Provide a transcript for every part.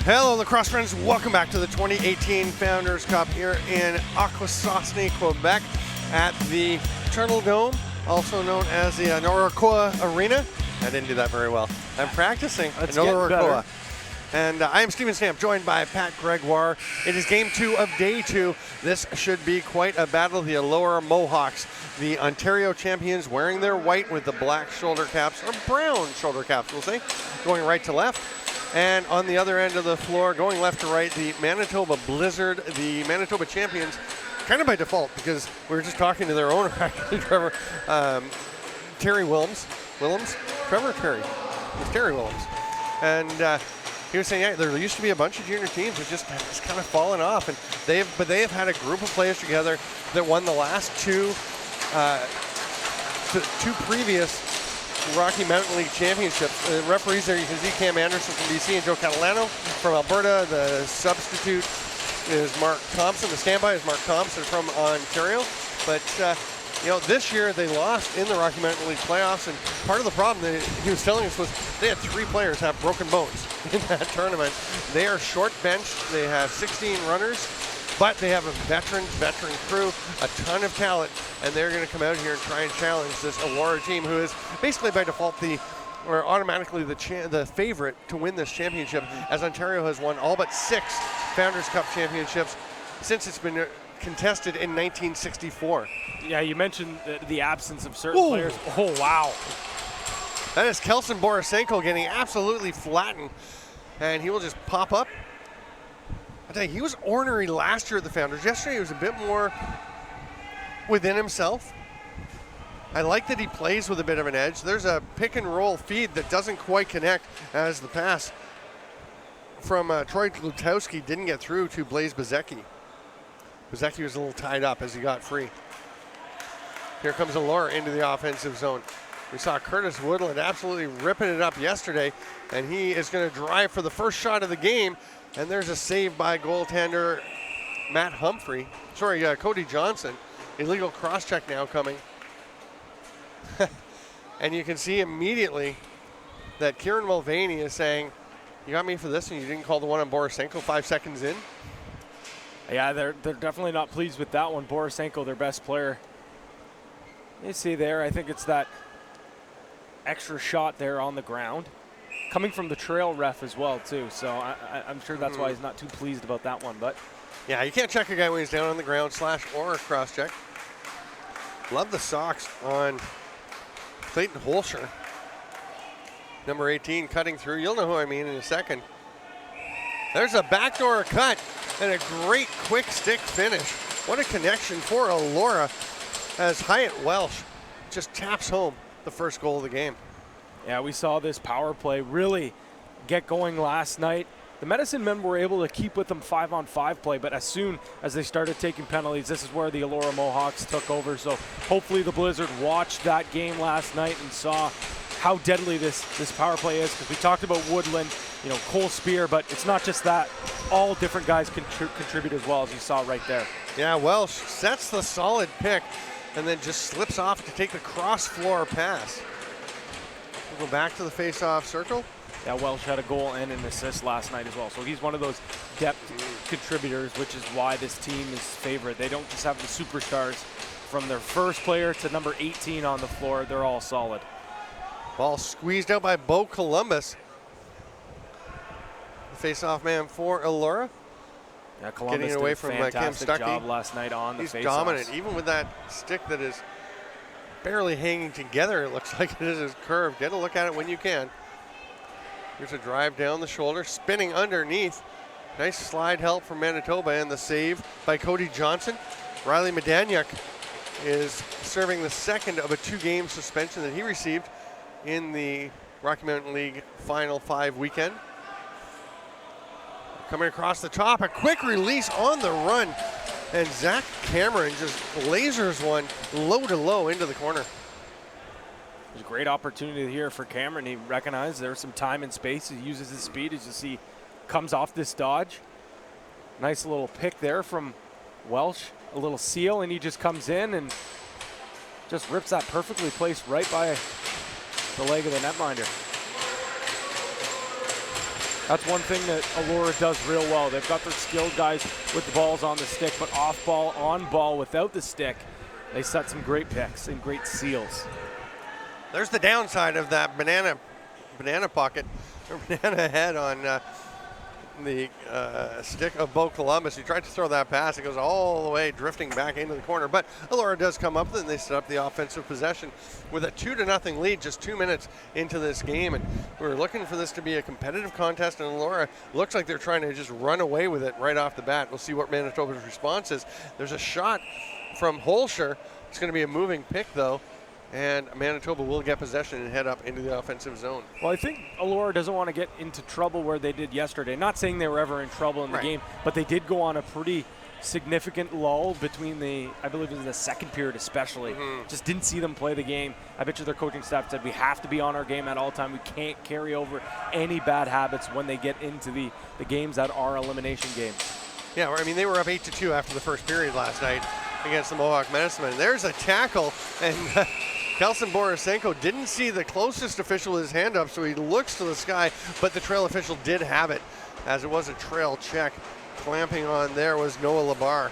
Hello, lacrosse friends. Welcome back to the 2018 Founders Cup here in Akwesasne, Quebec at the Turtle Dome, also known as the Elora Arena. I didn't do that very well. I'm practicing Elora. And I am Stephen Stamp, joined by Pat Gregoire. It is game 2 of day 2. This should be quite a battle. The Elora Mohawks, the Ontario champions, wearing their white with the black shoulder caps, or brown shoulder caps, we'll say, going right to left. And on the other end of the floor, going left to right, the Manitoba Blizzard, the Manitoba champions, kind of by default, because we were just talking to their owner, actually, Trevor, Terry Willems. Trevor or Terry? It's Terry Willems. And he was saying, yeah, there used to be a bunch of junior teams that just kind of fallen off, and they have had a group of players together that won the last two previous Rocky Mountain League championships. The referees there, you can see Cam Anderson from BC and Joe Catalano from Alberta. The substitute is Mark Thompson. The standby is Mark Thompson from Ontario. But this year they lost in the Rocky Mountain League playoffs, and part of the problem that he was telling us was they had 3 players have broken bones in that tournament. They are short benched. They have 16 runners, but they have a veteran crew, a ton of talent, and they're going to come out here and try and challenge this Elora team, who is basically by default automatically the favorite to win this championship, as Ontario has won all but 6 Founders Cup championships since it's been contested in 1964. Yeah, you mentioned the absence of certain players. Oh, wow. That is Kelson Borisenko getting absolutely flattened, and he will just pop up. I tell you, he was ornery last year at the Founders. Yesterday he was a bit more within himself. I like that he plays with a bit of an edge. There's a pick and roll feed that doesn't quite connect, as the pass from Troy Lutowski didn't get through to Blaise Bezecki. Bezecki was a little tied up as he got free. Here comes Elora into the offensive zone. We saw Curtis Woodland absolutely ripping it up yesterday, and he is going to drive for the first shot of the game. And there's a save by goaltender Cody Johnson. Illegal cross-check now coming. And you can see immediately that Kieran Mulvaney is saying, you got me for this and you didn't call the one on Borisenko 5 seconds in? Yeah, they're definitely not pleased with that one. Borisenko, their best player. You see there, I think it's that extra shot there on the ground. Coming from the trail ref as well, too. So I'm sure that's why he's not too pleased about that one. But yeah, you can't check a guy when he's down on the ground / or a cross check. Love the socks on Clayton Holscher. Number 18 cutting through. You'll know who I mean in a second. There's a backdoor cut and a great quick stick finish. What a connection for Elora, as Hyatt Welsh just taps home the first goal of the game. Yeah, we saw this power play really get going last night. The Medicine Men were able to keep with them 5-on-5 play, but as soon as they started taking penalties, this is where the Elora Mohawks took over. So hopefully the Blizzard watched that game last night and saw how deadly this power play is, because we talked about Woodland, Cole Spear, but it's not just that. All different guys contribute as well, as you saw right there. Yeah, Welsh sets the solid pick and then just slips off to take the cross-floor pass. We'll go back to the face-off circle. Yeah, Welsh had a goal and an assist last night as well. So he's one of those depth contributors, which is why this team is favorite. They don't just have the superstars. From their first player to number 18 on the floor, they're all solid. Ball squeezed out by Bo Columbus. The face-off man for Elora. Yeah, Columbus getting it away did from a fantastic Kim Stuckey. Job last night on the face-offs. He's dominant, even with that stick that is barely hanging together. It looks like it is curved. Get a look at it when you can. Here's a drive down the shoulder, spinning underneath. Nice slide help from Manitoba, and the save by Cody Johnson. Riley Medanyuk is serving the second of a 2-game suspension that he received in the Rocky Mountain League Final 5 weekend. Coming across the top, a quick release on the run, and Zach Cameron just lasers one low to low into the corner. There's a great opportunity here for Cameron. He recognized there's some time and space. He uses his speed as you see, comes off this dodge. Nice little pick there from Welsh, a little seal, and he just comes in and just rips that perfectly placed right by the leg of the netminder. That's one thing that Elora does real well. They've got their skilled guys with the balls on the stick, but off ball, on ball, without the stick, they set some great picks and great seals. There's the downside of that banana pocket, or banana head on the stick of Bo Columbus. He tried to throw that pass. It goes all the way drifting back into the corner. But Elora does come up, and they set up the offensive possession with a 2-0 lead just 2 minutes into this game. And we're looking for this to be a competitive contest, and Elora looks like they're trying to just run away with it right off the bat. We'll see what Manitoba's response is. There's a shot from Holscher. It's going to be a moving pick, though. And Manitoba will get possession and head up into the offensive zone. Well, I think Elora doesn't want to get into trouble where they did yesterday. Not saying they were ever in trouble in the game, but they did go on a pretty significant lull between I believe it was the second period especially. Just didn't see them play the game. I bet you their coaching staff said we have to be on our game at all time. We can't carry over any bad habits when they get into the games that are elimination games. Yeah, I mean, they were up 8-2 after the first period last night against the Mohawk Medicine Men. There's a tackle, and Kelson Borisenko didn't see the closest official with his hand up, so he looks to the sky, but the trail official did have it, as it was a trail check. Clamping on there was Noah Labar.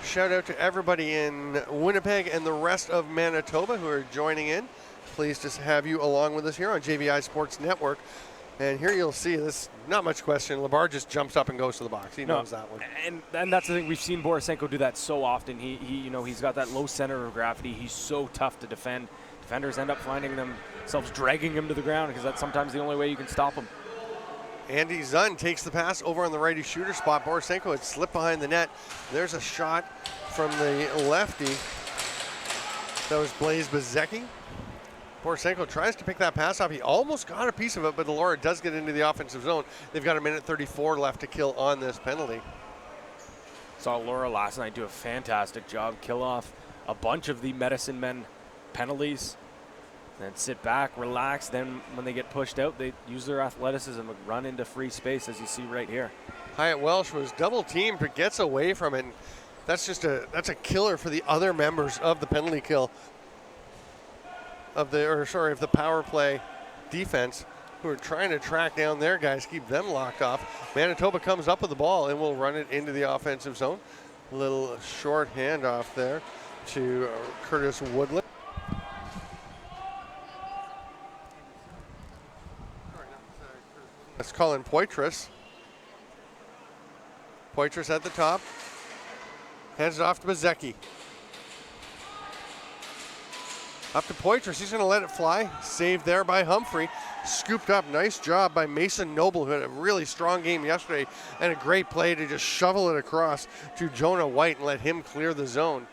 Shout out to everybody in Winnipeg and the rest of Manitoba who are joining in. Pleased to have you along with us here on JVI Sports Network. And here you'll see this, not much question. Labar just jumps up and goes to the box. He knows that one. And that's the thing. We've seen Borisenko do that so often. He's got that low center of gravity. He's so tough to defend. Defenders end up finding themselves dragging him to the ground because that's sometimes the only way you can stop him. Andy Zunn takes the pass over on the righty shooter spot. Borisenko had slipped behind the net. There's a shot from the lefty. That was Blaise Bezecki. Borisenko tries to pick that pass off. He almost got a piece of it, but Elora does get into the offensive zone. They've got 1:34 left to kill on this penalty. Saw Elora last night do a fantastic job, kill off a bunch of the Medicine Men penalties, then sit back, relax. Then when they get pushed out, they use their athleticism and run into free space, as you see right here. Hyatt Welsh was double teamed, but gets away from it. That's a killer for the other members of the penalty kill. Of the power play defense, who are trying to track down their guys, keep them locked off. Manitoba comes up with the ball and will run it into the offensive zone. A little short handoff there to Curtis Woodland. That's Colin Poitras. Poitras at the top. Hands it off to Bezecki. Up to Poitras, he's going to let it fly. Saved there by Humphrey. Scooped up, nice job by Mason Noble, who had a really strong game yesterday, and a great play to just shovel it across to Jonah White and let him clear the zone.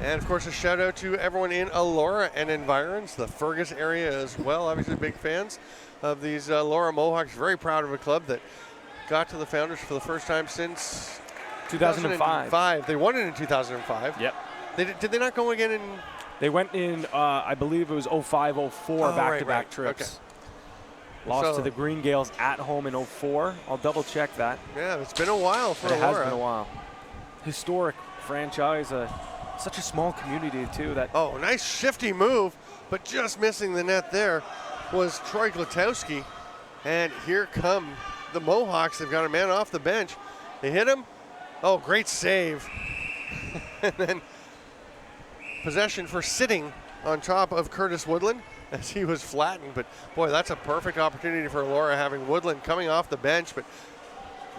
And of course, a shout out to everyone in Elora and environs, the Fergus area as well. Obviously big fans of these Elora Mohawks. Very proud of a club that got to the Founders for the first time since 2005. They won it in 2005. Yep. Did they not go again in? They went in, I believe it was 05, 04 back-to-back trips. Okay. Lost to the Green Gales at home in 04. I'll double check that. Yeah, it's been a while for Elora. It has been a while. Historic franchise, such a small community too. Oh, nice shifty move, but just missing the net there was Troy Glutowski. And here come the Mohawks. They've got a man off the bench. They hit him. Oh, great save. And then possession for sitting on top of Curtis Woodland as he was flattened. But boy, that's a perfect opportunity for Elora, having Woodland coming off the bench, but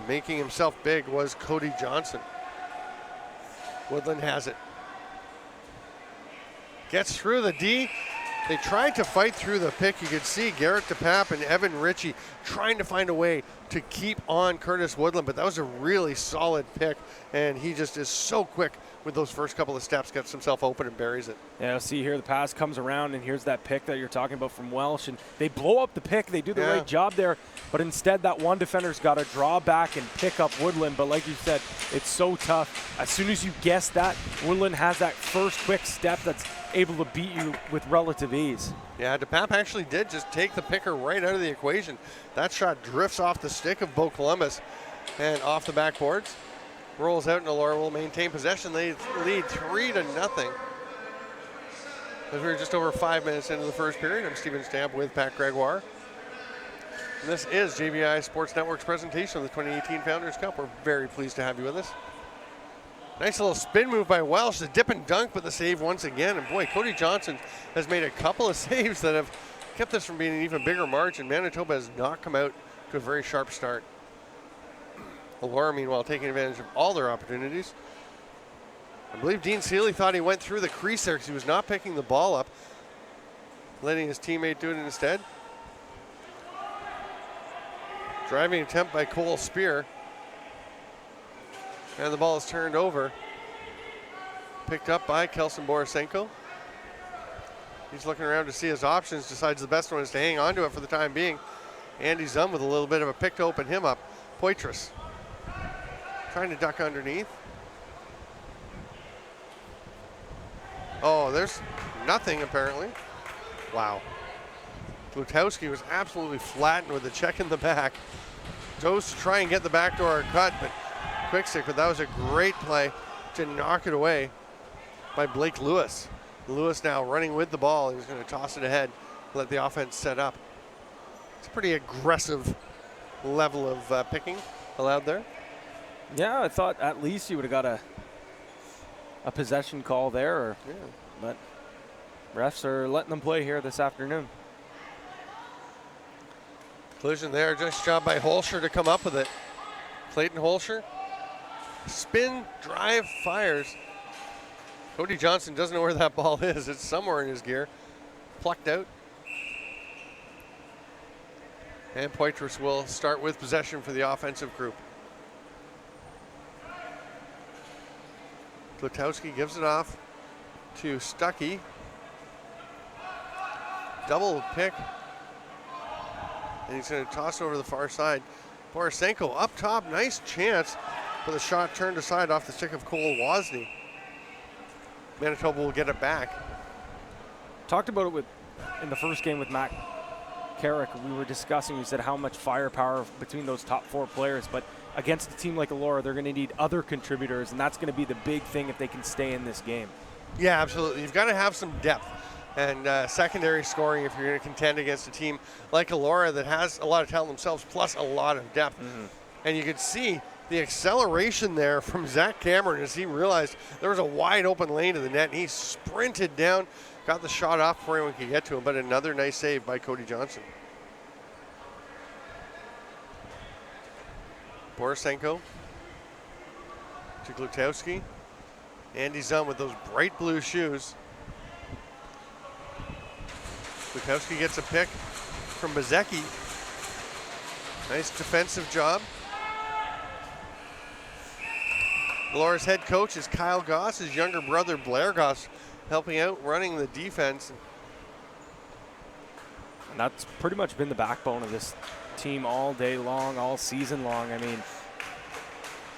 making himself big was Cody Johnson. Woodland has it. Gets through the D. They tried to fight through the pick. You could see Garrett DePape and Evan Ritchie trying to find a way to keep on Curtis Woodland, but that was a really solid pick, and he just is so quick with those first couple of steps, gets himself open and buries it. Yeah, see here the pass comes around, and here's that pick that you're talking about from Welsh, and they blow up the pick. They do the right job there, but instead that one defender's got to draw back and pick up Woodland, but like you said, it's so tough. As soon as you guess that, Woodland has that first quick step that's able to beat you with relative ease. Yeah, DePape actually did just take the picker right out of the equation. That shot drifts off the stick of Bo Columbus and off the backboards. Rolls out, and Elora will maintain possession. They lead 3-0. As we're just over 5 minutes into the first period, I'm Stephen Stamp with Pat Gregoire. And this is JVI Sports Network's presentation of the 2018 Founders Cup. We're very pleased to have you with us. Nice little spin move by Welsh, the dip and dunk, but the save once again. And boy, Cody Johnson has made a couple of saves that have kept this from being an even bigger margin. Manitoba has not come out to a very sharp start. Elora, meanwhile, taking advantage of all their opportunities. I believe Dean Seeley thought he went through the crease there because he was not picking the ball up, letting his teammate do it instead. Driving attempt by Cole Spear. And the ball is turned over. Picked up by Kelson Borisenko. He's looking around to see his options, decides the best one is to hang on to it for the time being. Andy Zum with a little bit of a pick to open him up. Poitras trying to duck underneath. Oh, there's nothing apparently. Wow. Glutowski was absolutely flattened with a check in the back. Goes to try and get the backdoor cut, but quick stick, but that was a great play to knock it away by Blake Lewis. Lewis now running with the ball. He's going to toss it ahead, let the offense set up. It's a pretty aggressive level of picking allowed there. Yeah, I thought at least you would have got a possession call there, but refs are letting them play here this afternoon. Collision there, just job by Holscher to come up with it. Clayton Holscher, spin, drive, fires. Cody Johnson doesn't know where that ball is. It's somewhere in his gear. Plucked out. And Poitras will start with possession for the offensive group. Glutowski gives it off to Stuckey. Double pick. And he's going to toss over the far side. Borisenko up top, nice chance, but the shot turned aside off the stick of Cole Wozni. Manitoba will get it back. Talked about it in the first game with Matt Carrick. We were discussing, we said how much firepower between those top four players, but against a team like Elora, they're going to need other contributors, and that's going to be the big thing if they can stay in this game. Yeah, absolutely. You've got to have some depth and secondary scoring if you're going to contend against a team like Elora that has a lot of talent themselves, plus a lot of depth. And you could see the acceleration there from Zach Cameron as he realized there was a wide open lane to the net, and he sprinted down, got the shot off before anyone could get to him, but another nice save by Cody Johnson. Borisenko to Glutowski. Andy Zum with those bright blue shoes. Glutowski gets a pick from Bezecki. Nice defensive job. Elora's head coach is Kyle Goss, his younger brother Blair Goss helping out, running the defense. And that's pretty much been the backbone of this team all day long, all season long. I mean,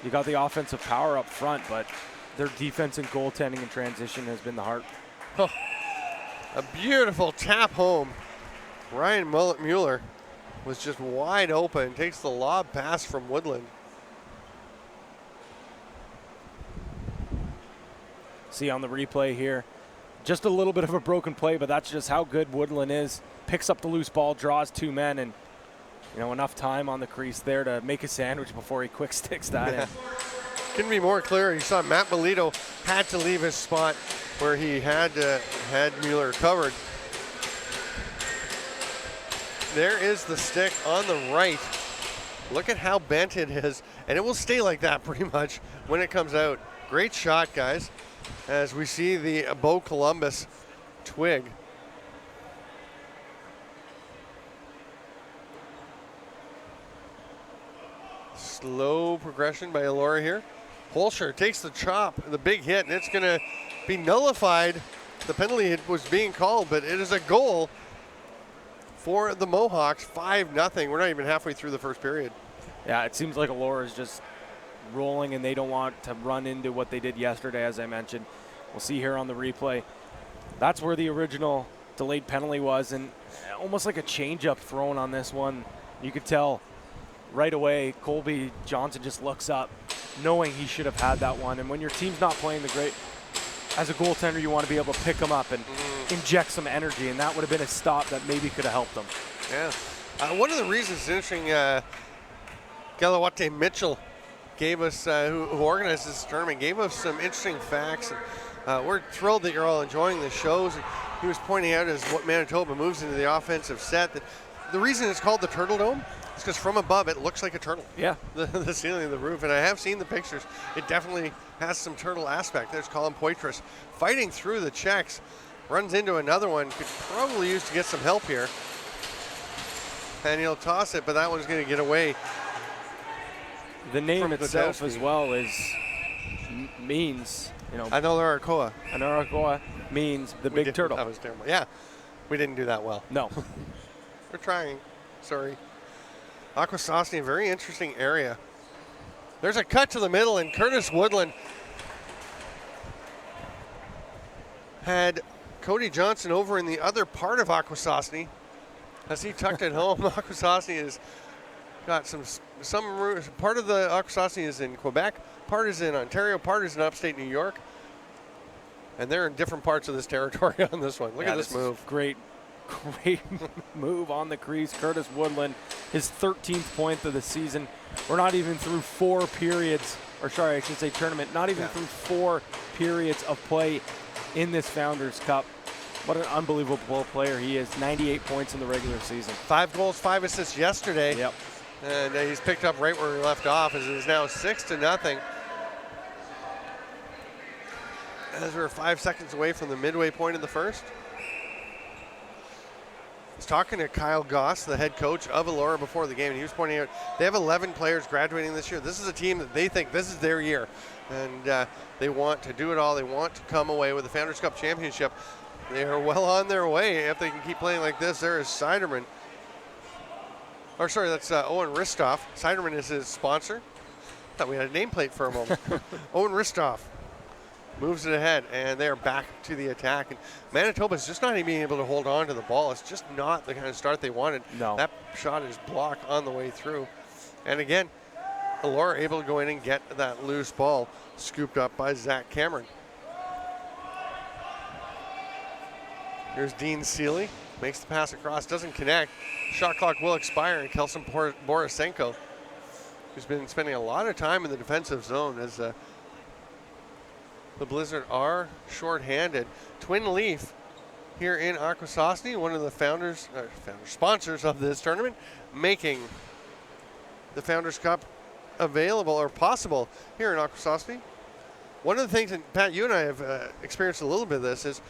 you got the offensive power up front, but their defense and goaltending and transition has been the heart. Oh, a beautiful tap home. Ryan Mueller was just wide open, takes the lob pass from Woodland. See on the replay here, just a little bit of a broken play, but that's just how good Woodland is. Picks up the loose ball, draws two men, and enough time on the crease there to make a sandwich before he quick sticks that in. Couldn't be more clear. You saw Matt Melito had to leave his spot where he had Mueller covered. There is the stick on the right. Look at how bent it is, and it will stay like that pretty much when it comes out. Great shot, guys, as we see the Bo Columbus twig. Slow progression by Elora here. Holscher takes the chop, the big hit, and it's going to be nullified. The penalty was being called, but it is a goal for the Mohawks, 5-0. We're not even halfway through the first period. Yeah, it seems like Elora is just rolling, and they don't want to run into what they did yesterday, as I mentioned. We'll see here on the replay. That's where the original delayed penalty was, and almost like a change-up thrown on this one. You could tell right away Colby Johnson just looks up, knowing he should have had that one. And when your team's not playing the great, as a goaltender, you want to be able to pick them up. And inject some energy, and that would have been a stop that maybe could have helped them. Yeah. One of the reasons it's interesting, Galawate Mitchell gave us, who organized this tournament, gave us some interesting facts. And, we're thrilled that you're all enjoying the shows. And he was pointing out as what Manitoba moves into the offensive set, that the reason it's called the Turtle Dome is because from above it looks like a turtle. Yeah. The ceiling of the roof. And I have seen the pictures. It definitely has some turtle aspect. There's Colin Poitras fighting through the checks. Runs into another one. Could probably use to get some help here. And he'll toss it, but that one's going to get away. The name itself as well means, you know. Elora Elora means the big turtle. That was terrible. Yeah, we didn't do that well. No. We're trying. Sorry. Akwesasne, very interesting area. There's a cut to the middle, and Curtis Woodland had Cody Johnson over in the other part of Akwesasne as he tucked it home. Akwesasne has got some part of the Akwesasne is in Quebec, part is in Ontario, part is in upstate New York, and they're in different parts of this territory on this one. Look at this move. Great move on the crease. Curtis Woodland, his 13th point of the season. We're not even through 4 periods, or sorry, I should say tournament, not even through 4 periods of play in this Founders Cup. What an unbelievable player he is. 98 points in the regular season. 5 goals, 5 assists yesterday. Yep. And he's picked up right where he left off, as it is now 6-0. As we're 5 seconds away from the midway point of the first. I was talking to Kyle Goss, the head coach of Elora, before the game, and he was pointing out they have 11 players graduating this year. This is a team that they think this is their year, and they want to do it all. They want to come away with the Founders Cup Championship. They are well on their way if they can keep playing like this. There is Siderman. Or sorry, that's Owen Ristoff. Siderman is his sponsor. Thought we had a nameplate for a moment. Owen Ristoff moves it ahead, and they are back to the attack. And Manitoba's just not even being able to hold on to the ball. It's just not the kind of start they wanted. No. That shot is blocked on the way through. And again, Elora able to go in and get that loose ball scooped up by Zach Cameron. Here's Dean Seeley, makes the pass across, doesn't connect. Shot clock will expire, and Kelson Borisenko, who's been spending a lot of time in the defensive zone as the Blizzard are shorthanded. Twin Leaf here in Akwesasne, one of the sponsors of this tournament, making the Founders Cup available or possible here in Akwesasne. One of the things, and Pat, you and I have experienced a little bit of this, is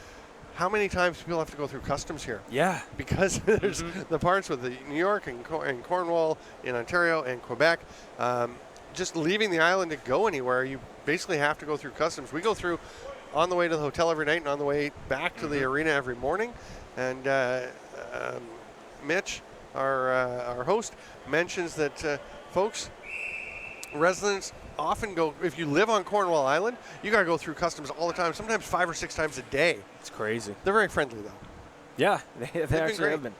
how many times people have to go through customs here? Yeah. Because there's the parts with the New York and Cornwall, in Ontario and Quebec. Just leaving the island to go anywhere, you basically have to go through customs. We go through on the way to the hotel every night and on the way back to the arena every morning. And Mitch, our host, mentions that folks, residents often go, if you live on Cornwall Island, you got to go through customs all the time, sometimes 5 or 6 times a day. It's crazy. They're very friendly, though. Yeah, they actually have been.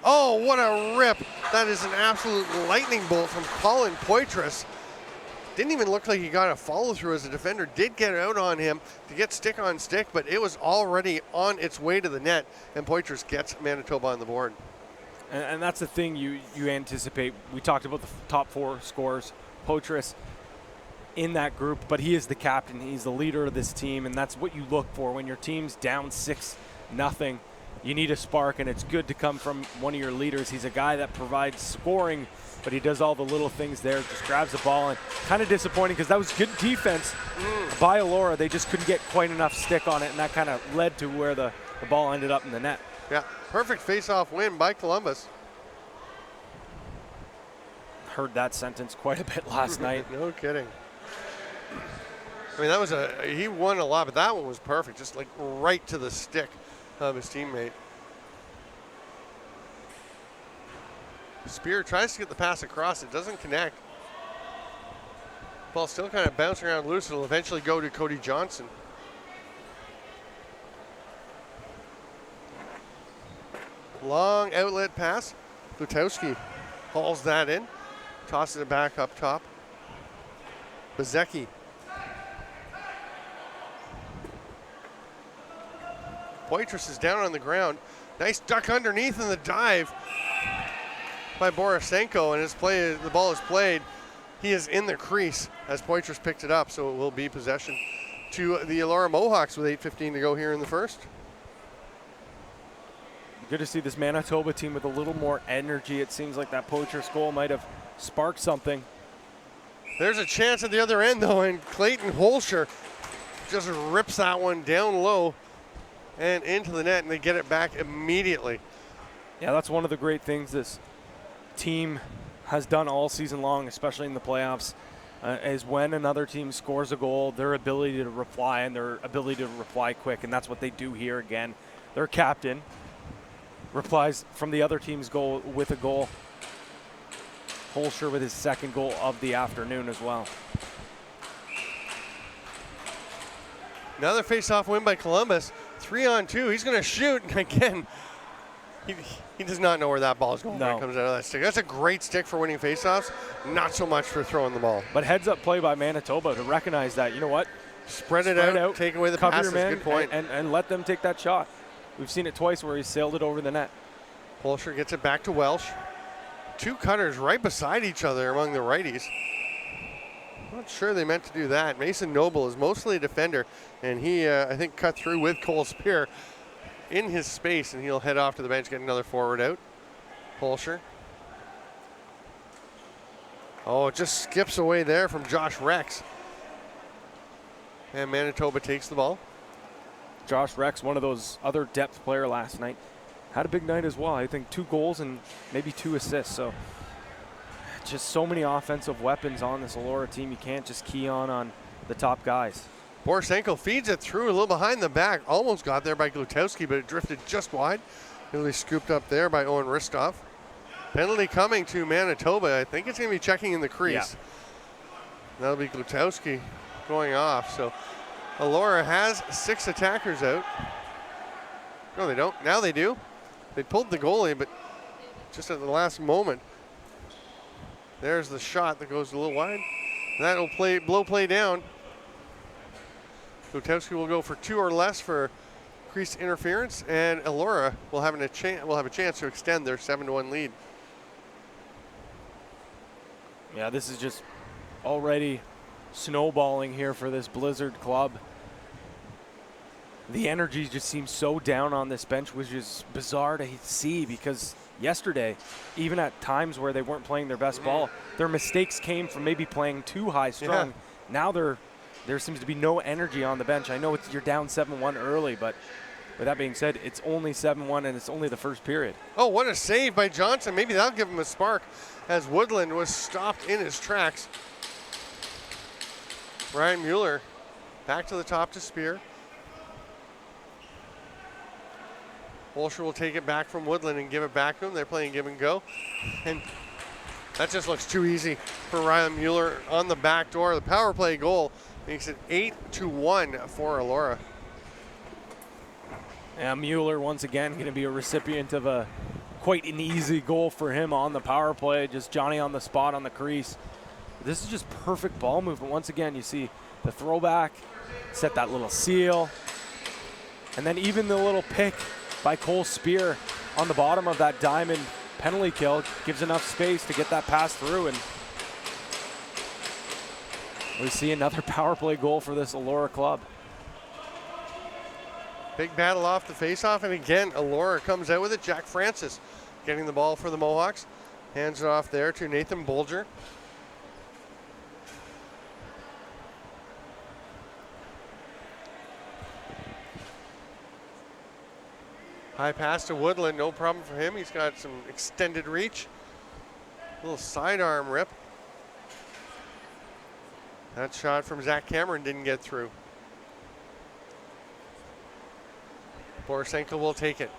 Oh, what a rip. That is an absolute lightning bolt from Colin Poitras. Didn't even look like he got a follow through as a defender. Did get out on him to get stick on stick, but it was already on its way to the net, and Poitras gets Manitoba on the board. And that's the thing you anticipate. We talked about the top 4 scorers. Poitras in that group, but he is the captain. He's the leader of this team, and that's what you look for when your team's down 6-0. You need a spark, and it's good to come from one of your leaders. He's a guy that provides scoring, but he does all the little things there, just grabs the ball, and kind of disappointing because that was good defense by Elora. They just couldn't get quite enough stick on it, and that kind of led to where the ball ended up in the net. Yeah, perfect face-off win by Columbus. Heard that sentence quite a bit last night. No kidding. I mean, that was he won a lot, but that one was perfect, just like right to the stick of his teammate. Spear tries to get the pass across. It doesn't connect. Ball still kind of bouncing around loose. It'll eventually go to Cody Johnson. Long outlet pass. Lutowski hauls that in. Tosses it back up top. Bezecki. Poitras is down on the ground. Nice duck underneath in the dive by Borisenko, and the ball is played. He is in the crease as Poitras picked it up, so it will be possession to the Elora Mohawks with 8:15 to go here in the first. Good to see this Manitoba team with a little more energy. It seems like that Poitras goal might have sparked something. There's a chance at the other end, though, and Clayton Holscher just rips that one down low and into the net, and they get it back immediately. Yeah, that's one of the great things this team has done all season long, especially in the playoffs, is when another team scores a goal, their ability to reply and their ability to reply quick, and that's what they do here again. Their captain replies from the other team's goal with a goal. Holscher with his second goal of the afternoon as well. Another face-off win by Columbus. 3-on-2. He's going to shoot. And again, he does not know where that ball is going when it comes out of that stick. That's a great stick for winning face-offs. Not so much for throwing the ball. But heads-up play by Manitoba to recognize that, you know what? Spread it out, take away the passes. Good point. And let them take that shot. We've seen it twice where he sailed it over the net. Holscher gets it back to Welsh. Two cutters right beside each other among the righties. Not sure they meant to do that. Mason Noble is mostly a defender, and he, I think, cut through with Cole Spear in his space, and he'll head off to the bench, get another forward out. Holscher. Oh, it just skips away there from Josh Rex. And Manitoba takes the ball. Josh Rex, one of those other depth player last night, had a big night as well. I think 2 goals and maybe 2 assists. So just so many offensive weapons on this Elora team. You can't just key on the top guys. Borisenko feeds it through a little behind the back. Almost got there by Glutowski, but it drifted just wide. Really scooped up there by Owen Ristov. Penalty coming to Manitoba. I think it's going to be checking in the crease. Yeah. That'll be Glutowski going off. So Elora has 6 attackers out. No, they don't. Now they do. They pulled the goalie, but just at the last moment. There's the shot that goes a little wide. That'll blow play down. Glutowski will go for 2 or less for crease interference, and Elora will have a chance to extend their 7-1 lead. Yeah, this is just already snowballing here for this Blizzard club. The energy just seems so down on this bench, which is bizarre to see because yesterday, even at times where they weren't playing their best ball, their mistakes came from maybe playing too high strung. Yeah. Now there seems to be no energy on the bench. I know you're down 7-1 early, but with that being said, it's only 7-1 and it's only the first period. Oh, what a save by Johnson. Maybe that'll give him a spark as Woodland was stopped in his tracks. Ryan Mueller back to the top to Spear. Holscher will take it back from Woodland and give it back to him. They're playing give and go. And that just looks too easy for Ryan Mueller on the back door. The power play goal makes it 8-1 for Elora. Yeah, Mueller once again going to be a recipient of quite an easy goal for him on the power play. Just Johnny on the spot on the crease. This is just perfect ball movement. Once again, you see the throwback, set that little seal, and then even the little pick by Cole Spear on the bottom of that diamond penalty kill gives enough space to get that pass through, and we see another power play goal for this Elora club. Big battle off the faceoff, and again, Elora comes out with it. Jack Francis getting the ball for the Mohawks. Hands it off there to Nathan Bolger. High pass to Woodland, no problem for him. He's got some extended reach. Little sidearm rip. That shot from Zach Cameron didn't get through. Borisenko will take it.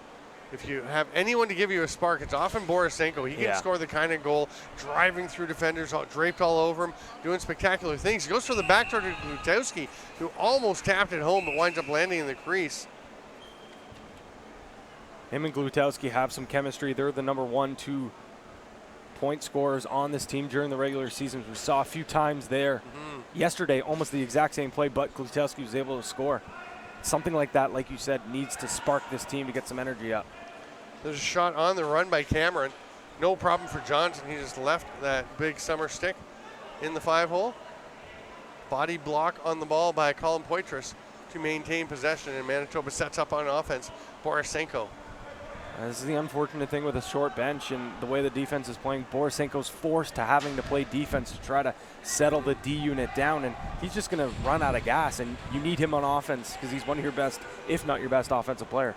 If you have anyone to give you a spark, it's often Borisenko. He can score the kind of goal, driving through defenders, draped all over him, doing spectacular things. He goes for the back door to Glutowski, who almost tapped it home, but winds up landing in the crease. Him and Glutowski have some chemistry. They're the number 1-2 point scorers on this team during the regular season. We saw a few times there yesterday, almost the exact same play, but Glutowski was able to score. something like that, like you said, needs to spark this team to get some energy up. There's a shot on the run by Cameron. No problem for Johnson. He just left that big summer stick in the 5-hole. Body block on the ball by Colin Poitras to maintain possession, and Manitoba sets up on offense. Borisenko. This is the unfortunate thing with a short bench and the way the defense is playing. Borisenko's forced to having to play defense to try to settle the D unit down, and he's just going to run out of gas, and you need him on offense because he's one of your best, if not your best, offensive player.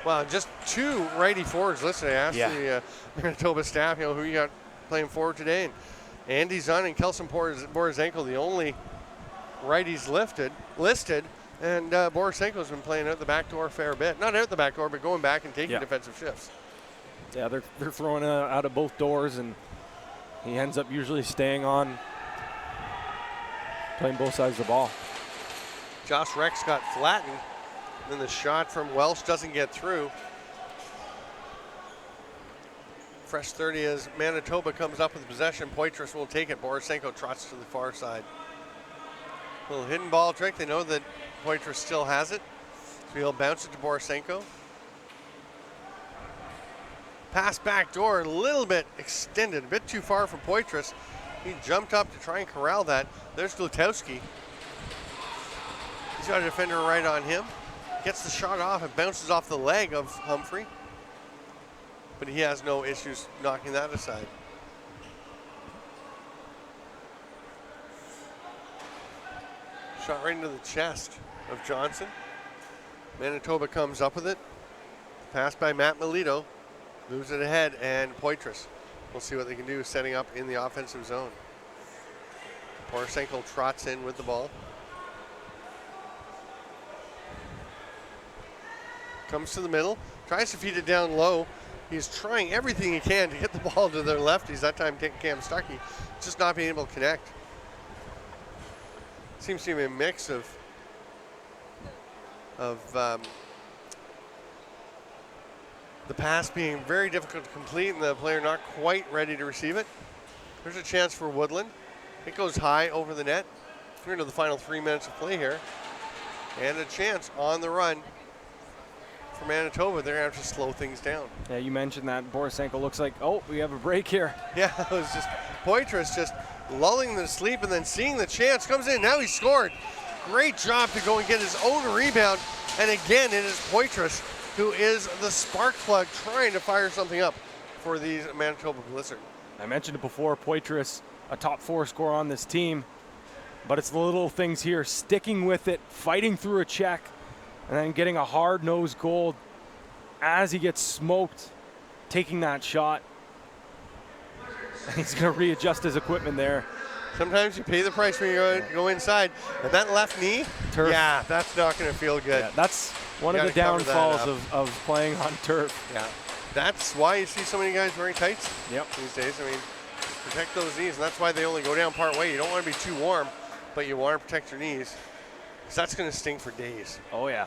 Well, just 2 righty forwards listed. I asked the Manitoba staff, who you got playing forward today, and Andy Zahn and Kelson Borisenko, the only righties listed. And Borisenko's been playing out the back door a fair bit. Not out the back door, but going back and taking defensive shifts. Yeah, they're throwing out of both doors, and he ends up usually staying on, playing both sides of the ball. Josh Rex got flattened. Then the shot from Welsh doesn't get through. Fresh 30 as Manitoba comes up with possession. Poitras will take it. Borisenko trots to the far side. Little hidden ball trick. They know that Poitras still has it. So he'll bounce it to Borisenko. Pass back door, a little bit extended, a bit too far from Poitras. He jumped up to try and corral that. There's Glutowski. He's got a defender right on him. Gets the shot off and bounces off the leg of Humphrey. But he has no issues knocking that aside. Shot right into the chest of Johnson. Manitoba comes up with it. Pass by Matt Melito. Moves it ahead, and Poitras. We'll see what they can do setting up in the offensive zone. Borisenko trots in with the ball. Comes to the middle, tries to feed it down low. He's trying everything he can to get the ball to their lefties. That time Cam Stuckey just not being able to connect. Seems to be a mix of the pass being very difficult to complete and the player not quite ready to receive it. There's a chance for Woodland. It goes high over the net. We're into the final 3 minutes of play here. And a chance on the run for Manitoba. They're going to have to slow things down. Yeah, you mentioned that. Borisenko looks like, oh, we have a break here. Yeah, it was just Poitras just lulling them to sleep and then seeing the chance. Comes in, now he scored. Great job to go and get his own rebound. And again, it is Poitras who is the spark plug trying to fire something up for these Manitoba Blizzard. I mentioned it before, Poitras, a top 4 scorer on this team, but it's the little things here, sticking with it, fighting through a check, and then getting a hard-nosed goal as he gets smoked, taking that shot. He's going to readjust his equipment there. Sometimes you pay the price when you go inside. And that left knee, turf. Yeah, that's not going to feel good. Yeah, that's one of the downfalls of playing on turf. Yeah, that's why you see so many guys wearing tights these days. I mean, protect those knees, and that's why they only go down part way. You don't want to be too warm, but you want to protect your knees, because that's going to sting for days. Oh, yeah.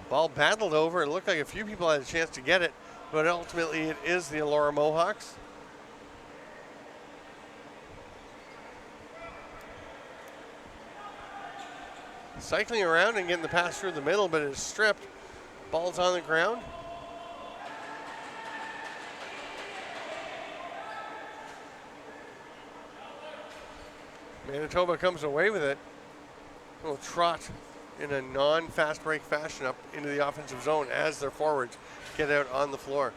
Ball battled over. It looked like a few people had a chance to get it, but ultimately it is the Elora Mohawks. Cycling around and getting the pass through the middle, but it's stripped. Ball's on the ground. Manitoba comes away with it. A little trot in a non-fast break fashion up into the offensive zone as their forwards get out on the floor.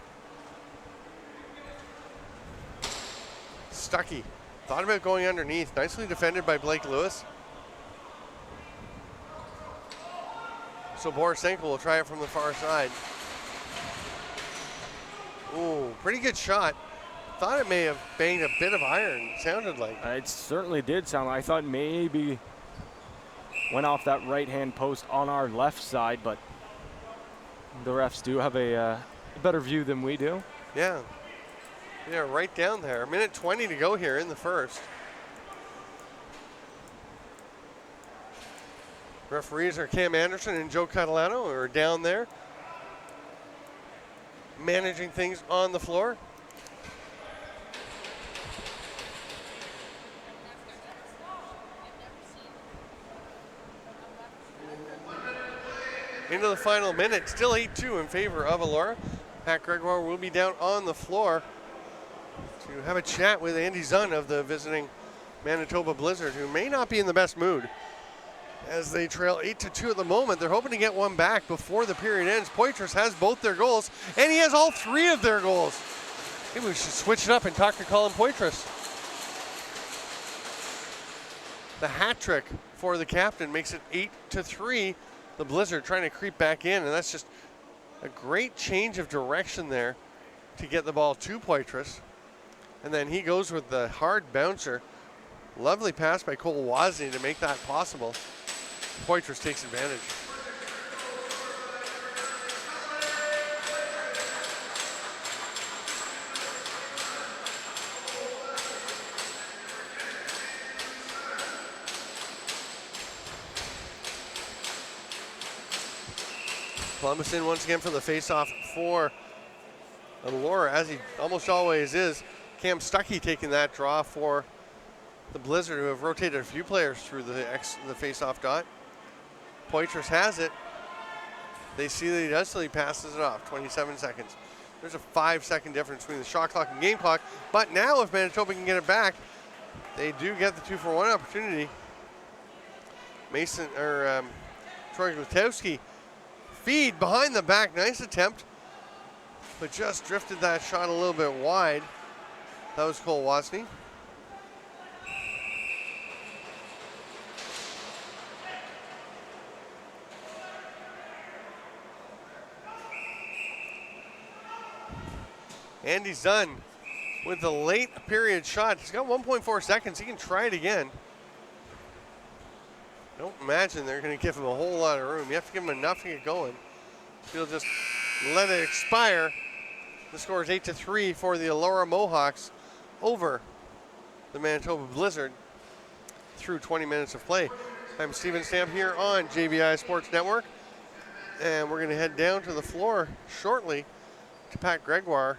Stuckey thought about going underneath. Nicely defended by Blake Lewis. So Borisenko will try it from the far side. Ooh, pretty good shot. Thought it may have banged a bit of iron, sounded like. It certainly did sound like. I thought maybe went off that right-hand post on our left side, but the refs do have a better view than we do. Yeah. Yeah, right down there. A minute 20 to go here in the first. Referees are Cam Anderson and Joe Catalano, who are down there managing things on the floor. into the final minute. Still 8-2 in favor of Elora. Pat Gregoire will be down on the floor to have a chat with Andy Zunn of the visiting Manitoba Blizzard, who may not be in the best mood as they trail 8-2 at the moment. They're hoping to get one back before the period ends. Poitras has both their goals, and he has all 3 of their goals. Maybe we should switch it up and talk to Colin Poitras. The hat trick for the captain makes it 8-3. The Blizzard trying to creep back in, and that's just a great change of direction there to get the ball to Poitras. And then he goes with the hard bouncer. Lovely pass by Akwesasne to make that possible. Poitras takes advantage. Columbus in once again for the face-off for Elora, as he almost always is. Cam Stuckey taking that draw for the Blizzard, who have rotated a few players through the face-off dot. Poitras has it. They see that he does, so he passes it off. 27 seconds. There's a 5-second difference between the shot clock and game clock. But now if Manitoba can get it back, they do get the 2-for-1 opportunity. Troy Glutowski feed behind the back. Nice attempt, but just drifted that shot a little bit wide. That was Akwesasne. Andy Zunn with the late period shot. He's got 1.4 seconds. He can try it again. Don't imagine they're going to give him a whole lot of room. You have to give him enough to get going. He'll just let it expire. The score is 8-3 for the Elora Mohawks over the Manitoba Blizzard through 20 minutes of play. I'm Steven Stamp here on JVI Sports Network, and we're going to head down to the floor shortly to Pat Gregoire.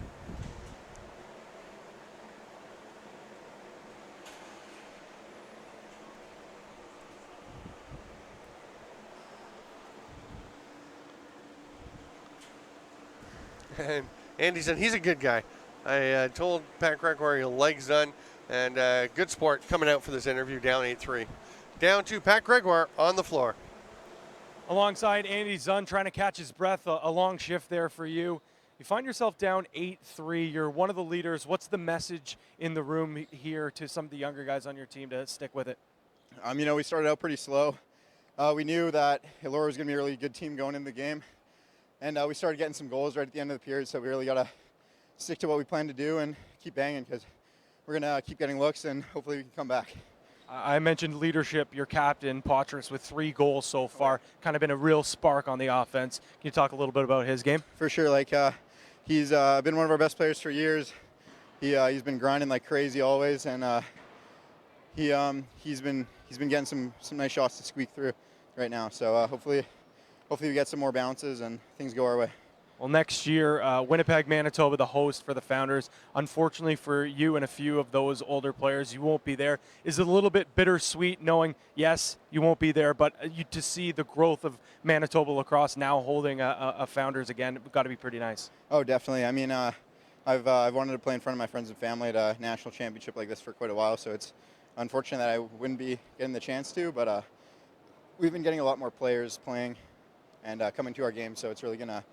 And Andy said he's a good guy. I told Pat Gregoire he'll like Zunn, and good sport coming out for this interview, down 8-3. Down to Pat Gregoire on the floor. Alongside Andy Zunn, trying to catch his breath, a long shift there for you. You find yourself down 8-3. You're one of the leaders. What's the message in the room here to some of the younger guys on your team to stick with it? We started out pretty slow. We knew that Elora was going to be a really good team going into the game. And we started getting some goals right at the end of the period, so we really got to stick to what we plan to do and keep banging, because we're going to keep getting looks and hopefully we can come back. I mentioned leadership. Your captain, Poitras, with 3 goals so far, kind of been a real spark on the offense. Can you talk a little bit about his game? For sure. He's been one of our best players for years. He's been grinding like crazy always, and he's been getting some nice shots to squeak through right now. So hopefully we get some more bounces and things go our way. Well, next year, Winnipeg, Manitoba, the host for the Founders. Unfortunately for you and a few of those older players, you won't be there. Is it a little bit bittersweet knowing, yes, you won't be there, but to see the growth of Manitoba lacrosse now holding a Founders again, got to be pretty nice. Oh, definitely. I've wanted to play in front of my friends and family at a national championship like this for quite a while, so it's unfortunate that I wouldn't be getting the chance to, but we've been getting a lot more players playing and coming to our game, so it's really going to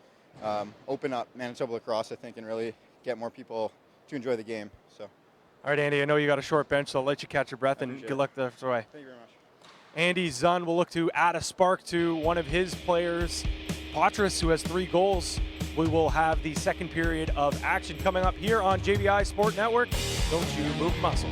open up Manitoba lacrosse, I think, and really get more people to enjoy the game. So, all right, Andy, I know you got a short bench, so I'll let you catch your breath, and good luck the rest of the way. Thank you very much. Andy Zunn will look to add a spark to one of his players, Poitras, who has 3 goals. We will have the second period of action coming up here on JVI Sport Network. Don't you move a muscle.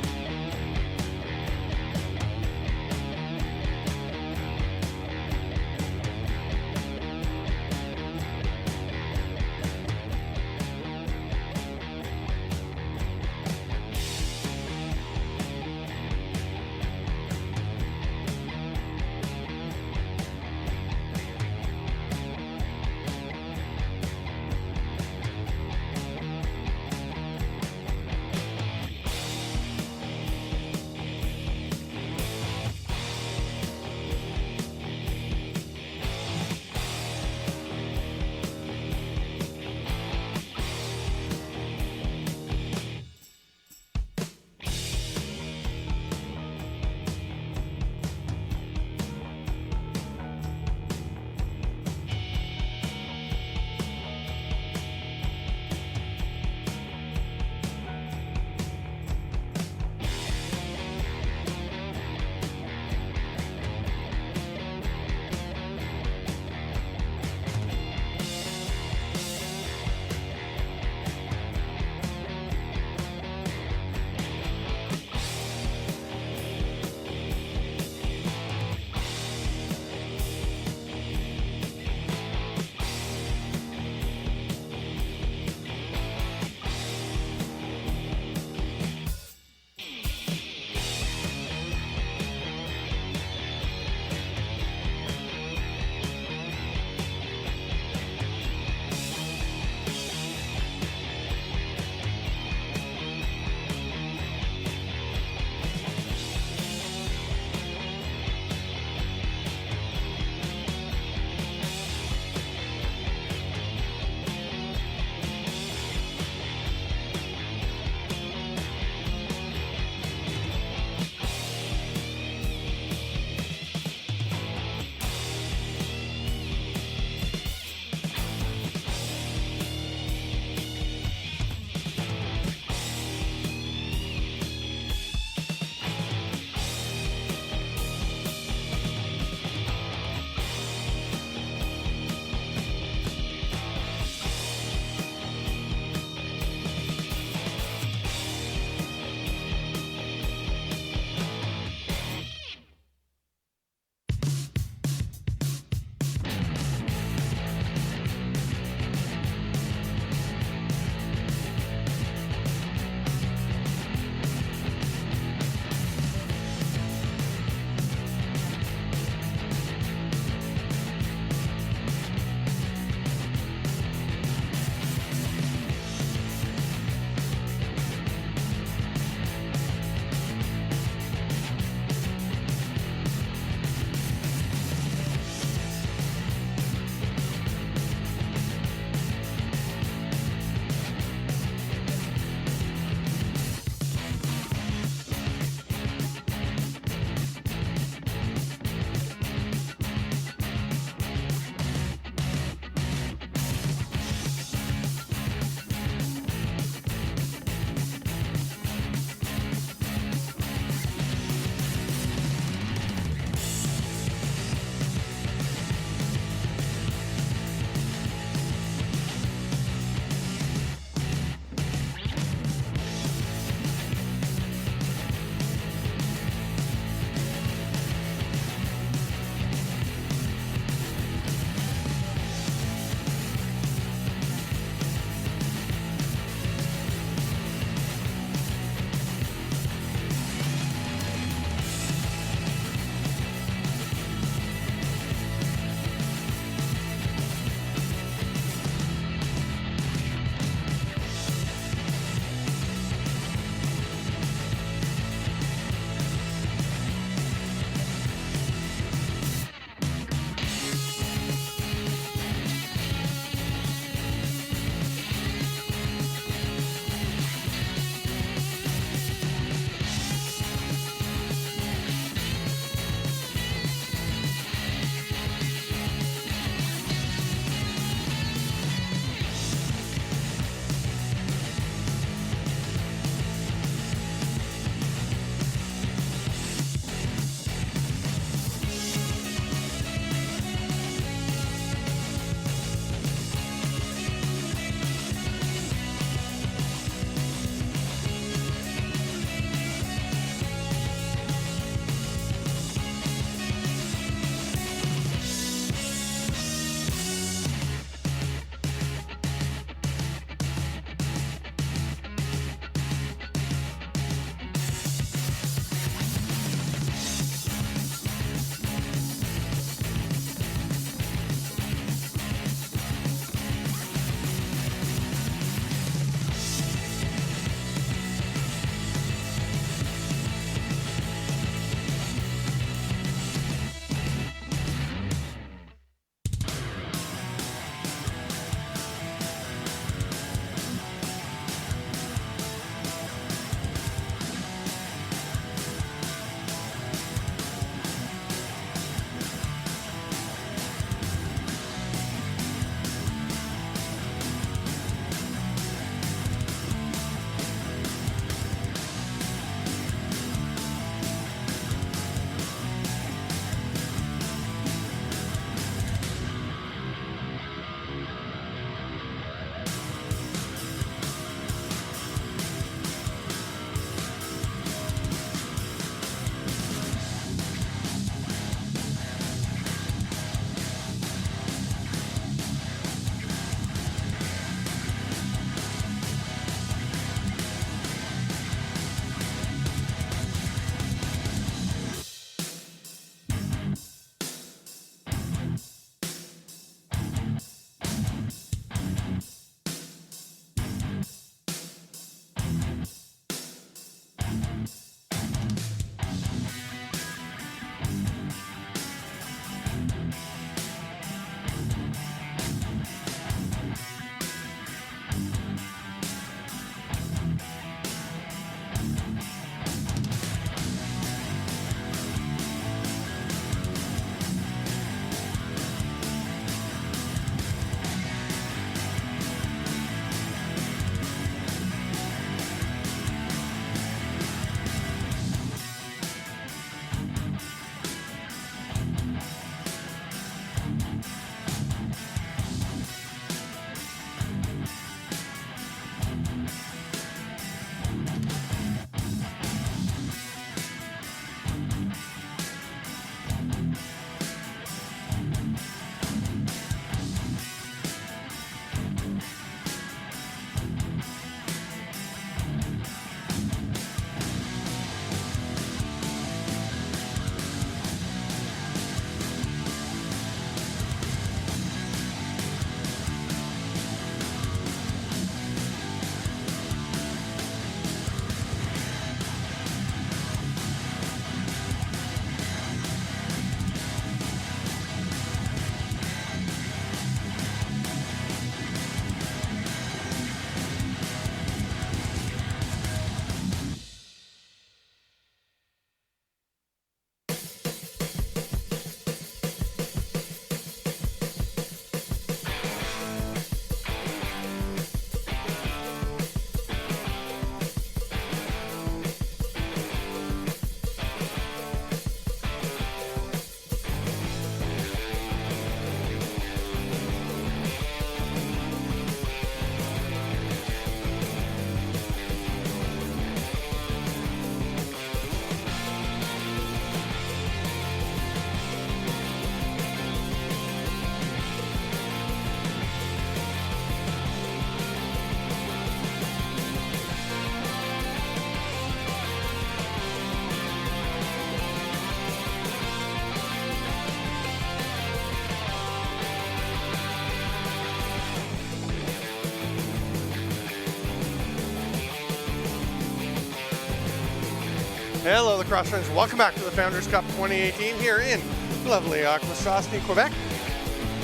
Hello, lacrosse friends. Welcome back to the Founders Cup 2018 here in lovely Akwesasne, Quebec.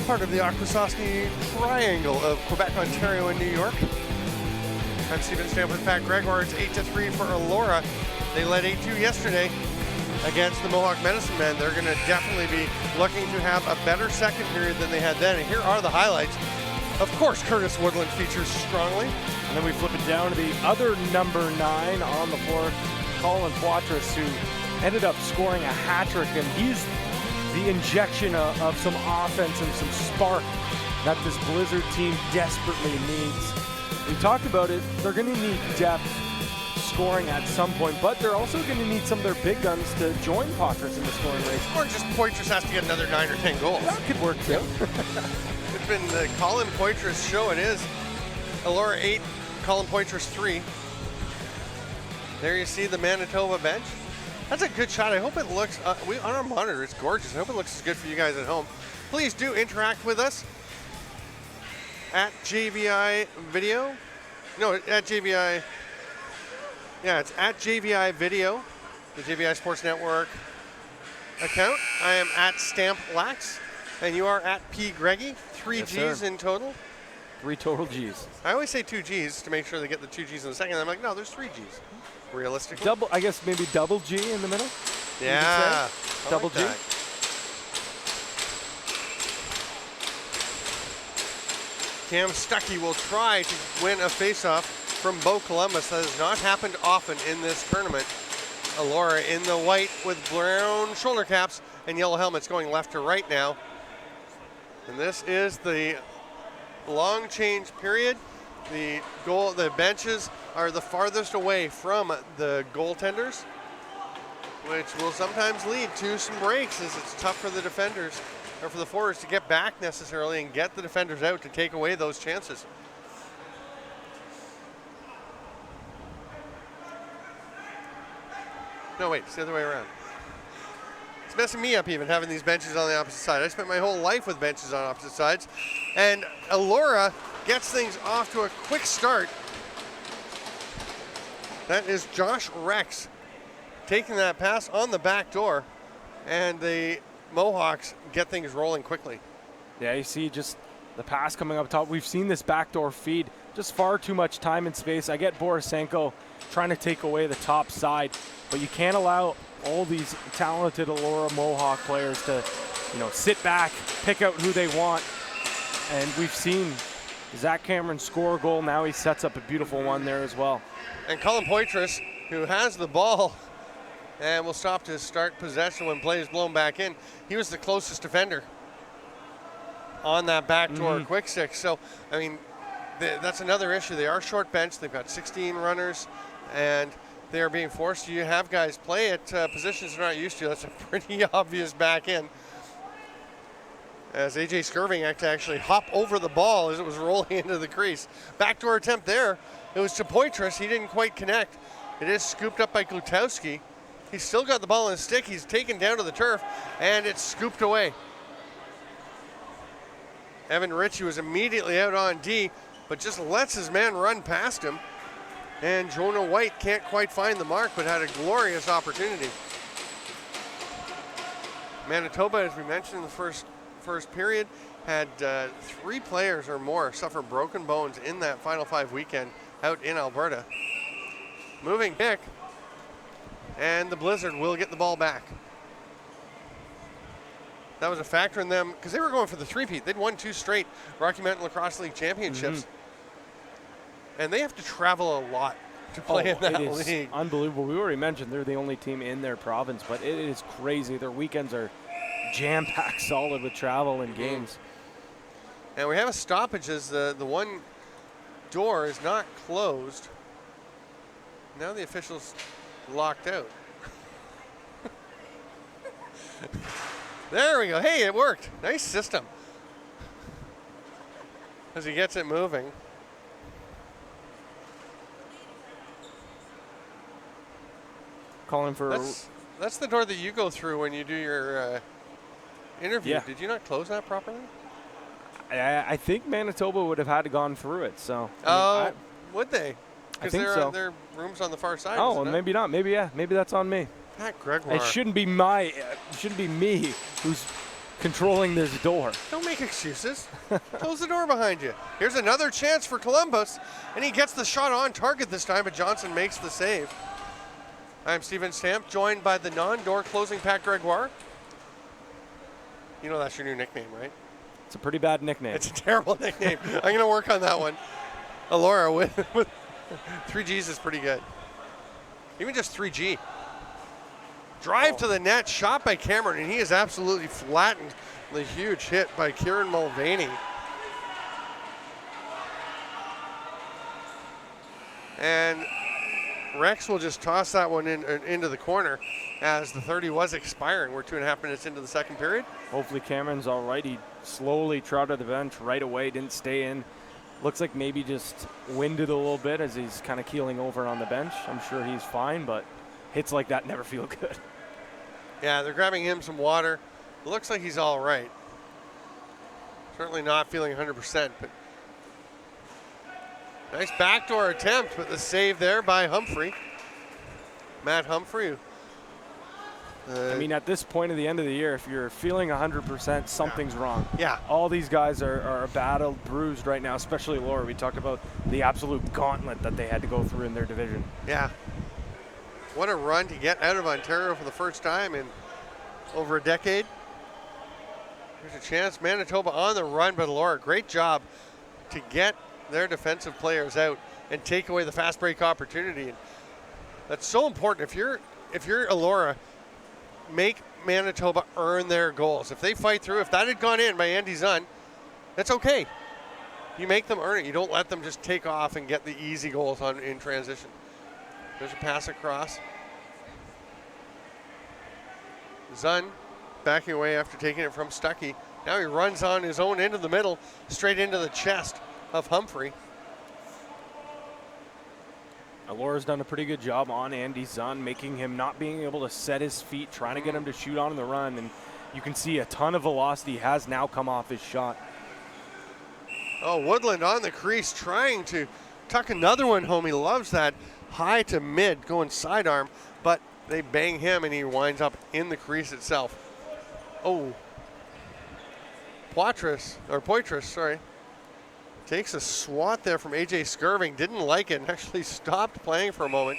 Part of the Akwesasne triangle of Quebec, Ontario, and New York. I'm Stephen Stanford, Pat Gregor. It's 8-3 for Elora. They led 8-2 yesterday against the Mohawk Medicine Men. They're going to definitely be looking to have a better second period than they had then. And here are the highlights. Of course, Curtis Woodland features strongly. And then we flip it down to the other number 9 on the floor, Colin Poitras, who ended up scoring a hat trick, and he's the injection of some offense and some spark that this Blizzard team desperately needs. We talked about it, they're going to need depth scoring at some point, but they're also going to need some of their big guns to join Poitras in the scoring race. Or just Poitras has to get another 9 or 10 goals. That could work too. It's been the Colin Poitras show. It is Elora 8, Colin Poitras 3. There you see the Manitoba bench. That's a good shot. I hope it looks, on our monitor, it's gorgeous. I hope it looks as good for you guys at home. Please do interact with us at JVI Video. No, at JVI. Yeah, it's at JVI Video, the JVI Sports Network account. I am at Stamp Lax, and you are at P Greggy. 3 Yes, G's sir. in total. 3 total G's. I always say 2 G's to make sure they get the 2 G's in the second. I'm like, no, there's 3 G's. Realistically. Double, I guess maybe double G in the middle? Yeah. I Double like G. that. Cam Stuckey will try to win a faceoff from Bo Columbus. That has not happened often in this tournament. Elora in the white with brown shoulder caps and yellow helmets, going left to right now. And this is the long change period. The benches are the farthest away from the goaltenders, which will sometimes lead to some breaks, as it's tough for the defenders, or for the forwards, to get back necessarily and get the defenders out to take away those chances. No, wait, it's the other way around. It's messing me up even, having these benches on the opposite side. I spent my whole life with benches on opposite sides. And Elora gets things off to a quick start. That is Josh Rex taking that pass on the back door. And the Mohawks get things rolling quickly. Yeah, you see just the pass coming up top. We've seen this backdoor feed, just far too much time and space. I get Borisenko trying to take away the top side, but you can't allow all these talented Elora Mohawk players to, sit back, pick out who they want. And we've seen Zach Cameron score a goal. Now he sets up a beautiful one there as well. And Colin Poitras, who has the ball and will stop to start possession when play is blown back in. He was the closest defender on that backdoor quick stick. So, I mean, that's another issue. They are short bench. They've got 16 runners, and they are being forced to have guys play at positions they're not used to. That's a pretty obvious back in. As AJ Skirving had to actually hop over the ball as it was rolling into the crease. Backdoor attempt there. It was to Poitras. He didn't quite connect. It is scooped up by Glutowski. He's still got the ball in his stick. He's taken down to the turf, and it's scooped away. Evan Ritchie was immediately out on D, but just lets his man run past him. And Jonah White can't quite find the mark, but had a glorious opportunity. Manitoba, as we mentioned in the first period, had 3 players or more suffer broken bones in that Final 5 weekend out in Alberta. Moving pick, and the Blizzard will get the ball back. That was a factor in them, because they were going for the three-peat. They'd won 2 straight Rocky Mountain Lacrosse League championships. And they have to travel a lot to play in that league. Unbelievable. We already mentioned they're the only team in their province, but it is crazy. Their weekends are jam-packed solid with travel and games. And we have a stoppage as the one door is not closed. Now the official's locked out. There we go. Hey, it worked. Nice system. As he gets it moving. Calling for... That's the door that you go through when you do your interview. Yeah. Did you not close that properly? I think Manitoba would have had to gone through it, so... Would they? because think so. their room's on the far side. Oh, isn't it? maybe not. Maybe, yeah. Maybe that's on me. Pat Gregoire. It shouldn't be me who's controlling this door. Don't make excuses. Close the door behind you. Here's another chance for Columbus, and he gets the shot on target this time, but Johnson makes the save. I'm Steven Stamp, joined by the non-door closing Pat Gregoire. You know that's your new nickname, right? It's a pretty bad nickname. It's a terrible nickname. I'm going to work on that one. Elora with 3Gs is pretty good. Even just 3G. Drive to the net, shot by Cameron, and he is absolutely flattened. The huge hit by Kieran Mulvaney. And Rex will just toss that one into the corner as the 30 was expiring. We're 2.5 minutes into the second period. Hopefully Cameron's all right. He slowly trotted the bench right away, didn't stay in. Looks like maybe just winded a little bit as he's kind of keeling over on the bench. I'm sure he's fine, but hits like that never feel good. Yeah, they're grabbing him some water. It looks like he's all right. Certainly not feeling 100%, but nice backdoor attempt with the save there by Humphrey. Matt Humphrey. I mean, at this point of the end of the year, if you're feeling 100%, something's wrong. Yeah. All these guys are battled, bruised right now, especially Elora. We talked about the absolute gauntlet that they had to go through in their division. Yeah. What a run to get out of Ontario for the first time in over a decade. There's a chance. Manitoba on the run, but Elora, great job to get their defensive players out and take away the fast break opportunity. And that's so important. If you're Elora, make Manitoba earn their goals. If they fight through, if that had gone in by Andy Zunn, that's okay. You make them earn it. You don't let them just take off and get the easy goals in transition. There's a pass across. Zunn backing away after taking it from Stuckey. Now he runs on his own end of the middle, straight into the chest of Humphrey. Elora's done a pretty good job on Andy Zunn, making him not being able to set his feet, trying to get him to shoot on the run, and you can see a ton of velocity has now come off his shot. Oh, Woodland on the crease trying to tuck another one home. He loves that high to mid going sidearm, but they bang him and he winds up in the crease itself. Oh, Poitras, takes a swat there from AJ Skirving, didn't like it and actually stopped playing for a moment.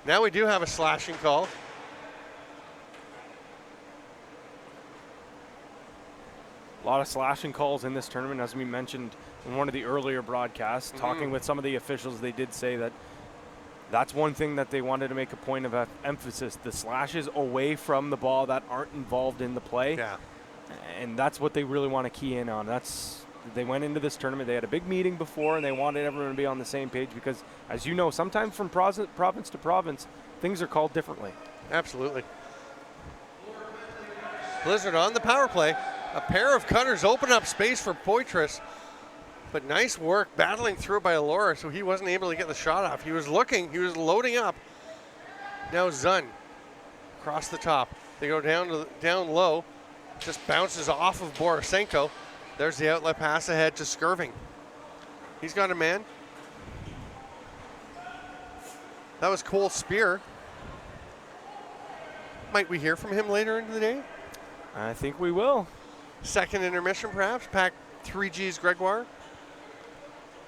Now we do have a slashing call. A lot of slashing calls in this tournament, as we mentioned in one of the earlier broadcasts. Talking with some of the officials, they did say that that's one thing that they wanted to make a point of emphasis, the slashes away from the ball that aren't involved in the play. Yeah. And that's what they really want to key in on. They went into this tournament, they had a big meeting before, and they wanted everyone to be on the same page because, as you know, sometimes from province to province, things are called differently. Absolutely. Blizzard on the power play. A pair of cutters open up space for Poitras, but nice work battling through by Elora, so he wasn't able to get the shot off. He was loading up. Now Zunn across the top. They go down low, just bounces off of Borisenko. There's the outlet pass ahead to Skirving. He's got a man. That was Cole Spear. Might we hear from him later in the day? I think we will. Second intermission, perhaps. Pack 3G's Gregoire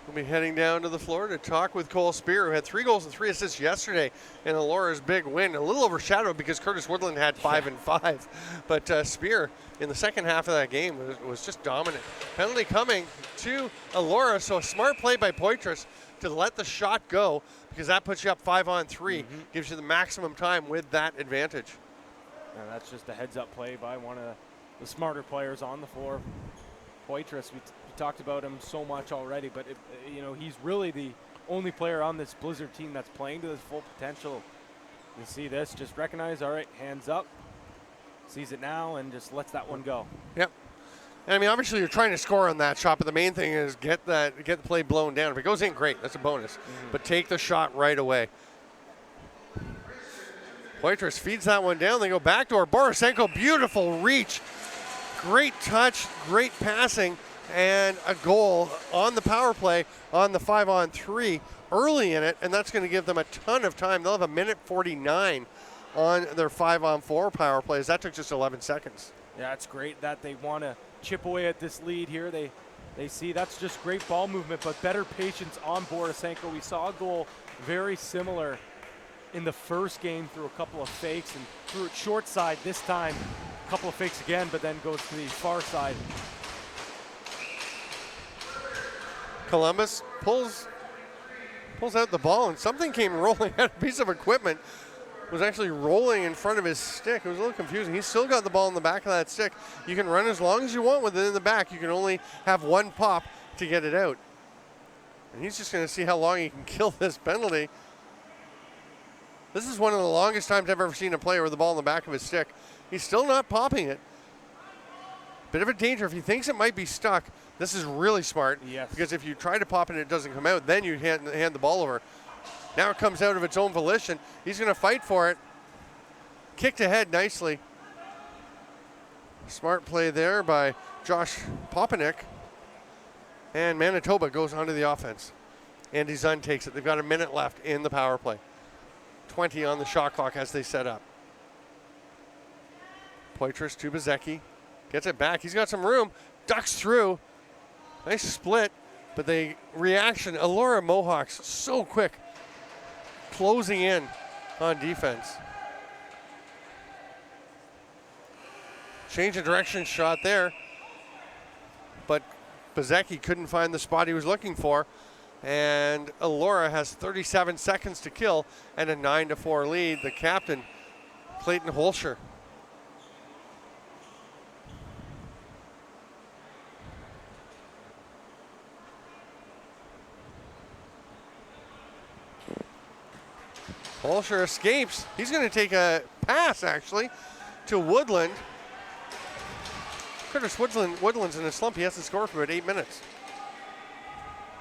will be heading down to the floor to talk with Cole Spear, who had 3 goals and 3 assists yesterday in Elora's big win. A little overshadowed because Curtis Woodland had 5 and 5. But Spear, in the second half of that game, was just dominant. Penalty coming to Elora, so a smart play by Poitras to let the shot go because that puts you up 5-on-3, gives you the maximum time with that advantage. And that's just a heads-up play by one of the smarter players on the floor. Poitras, we talked about him so much already, but he's really the only player on this Blizzard team that's playing to his full potential. You see this, just recognize, all right, hands up, sees it now, and just lets that one go. Yep. And I mean, obviously you're trying to score on that shot, but the main thing is get the play blown down. If it goes in, great, that's a bonus. But take the shot right away. Poitras feeds that one down. They go backdoor. Borisenko, beautiful reach. Great touch, great passing and a goal on the power play on the 5-on-3 early in it, and that's going to give them a ton of time. They'll have a minute 49 on their 5-on-4 power plays. That took just 11 seconds. Yeah, it's great that they want to chip away at this lead here. They see that's just great ball movement, but better patience on Borisenko. We saw a goal very similar in the first game through a couple of fakes and threw it short side this time. A couple of fakes again, but then goes to the far side. Columbus pulls out the ball, and something came rolling out. A piece of equipment was actually rolling in front of his stick. It was a little confusing. He's still got the ball in the back of that stick. You can run as long as you want with it in the back. You can only have one pop to get it out. And he's just going to see how long he can kill this penalty. This is one of the longest times I've ever seen a player with the ball in the back of his stick. He's still not popping it. Bit of a danger. If he thinks it might be stuck, this is really smart. Yes. Because if you try to pop it and it doesn't come out, then you hand the ball over. Now it comes out of its own volition. He's going to fight for it. Kicked ahead nicely. Smart play there by Josh Popenick. And Manitoba goes onto the offense. Andy Zunn takes it. They've got a minute left in the power play. 20 on the shot clock as they set up. Poitras to Bezecki. Gets it back. He's got some room. Ducks through. Nice split. But the reaction, Elora Mohawks, so quick. Closing in on defense. Change of direction shot there. But Bezecki couldn't find the spot he was looking for. And Elora has 37 seconds to kill and a 9-4 lead. The captain, Clayton Holscher. Holscher escapes. He's going to take a pass, actually, to Woodland. Curtis Woodland's in a slump. He hasn't scored for about 8 minutes.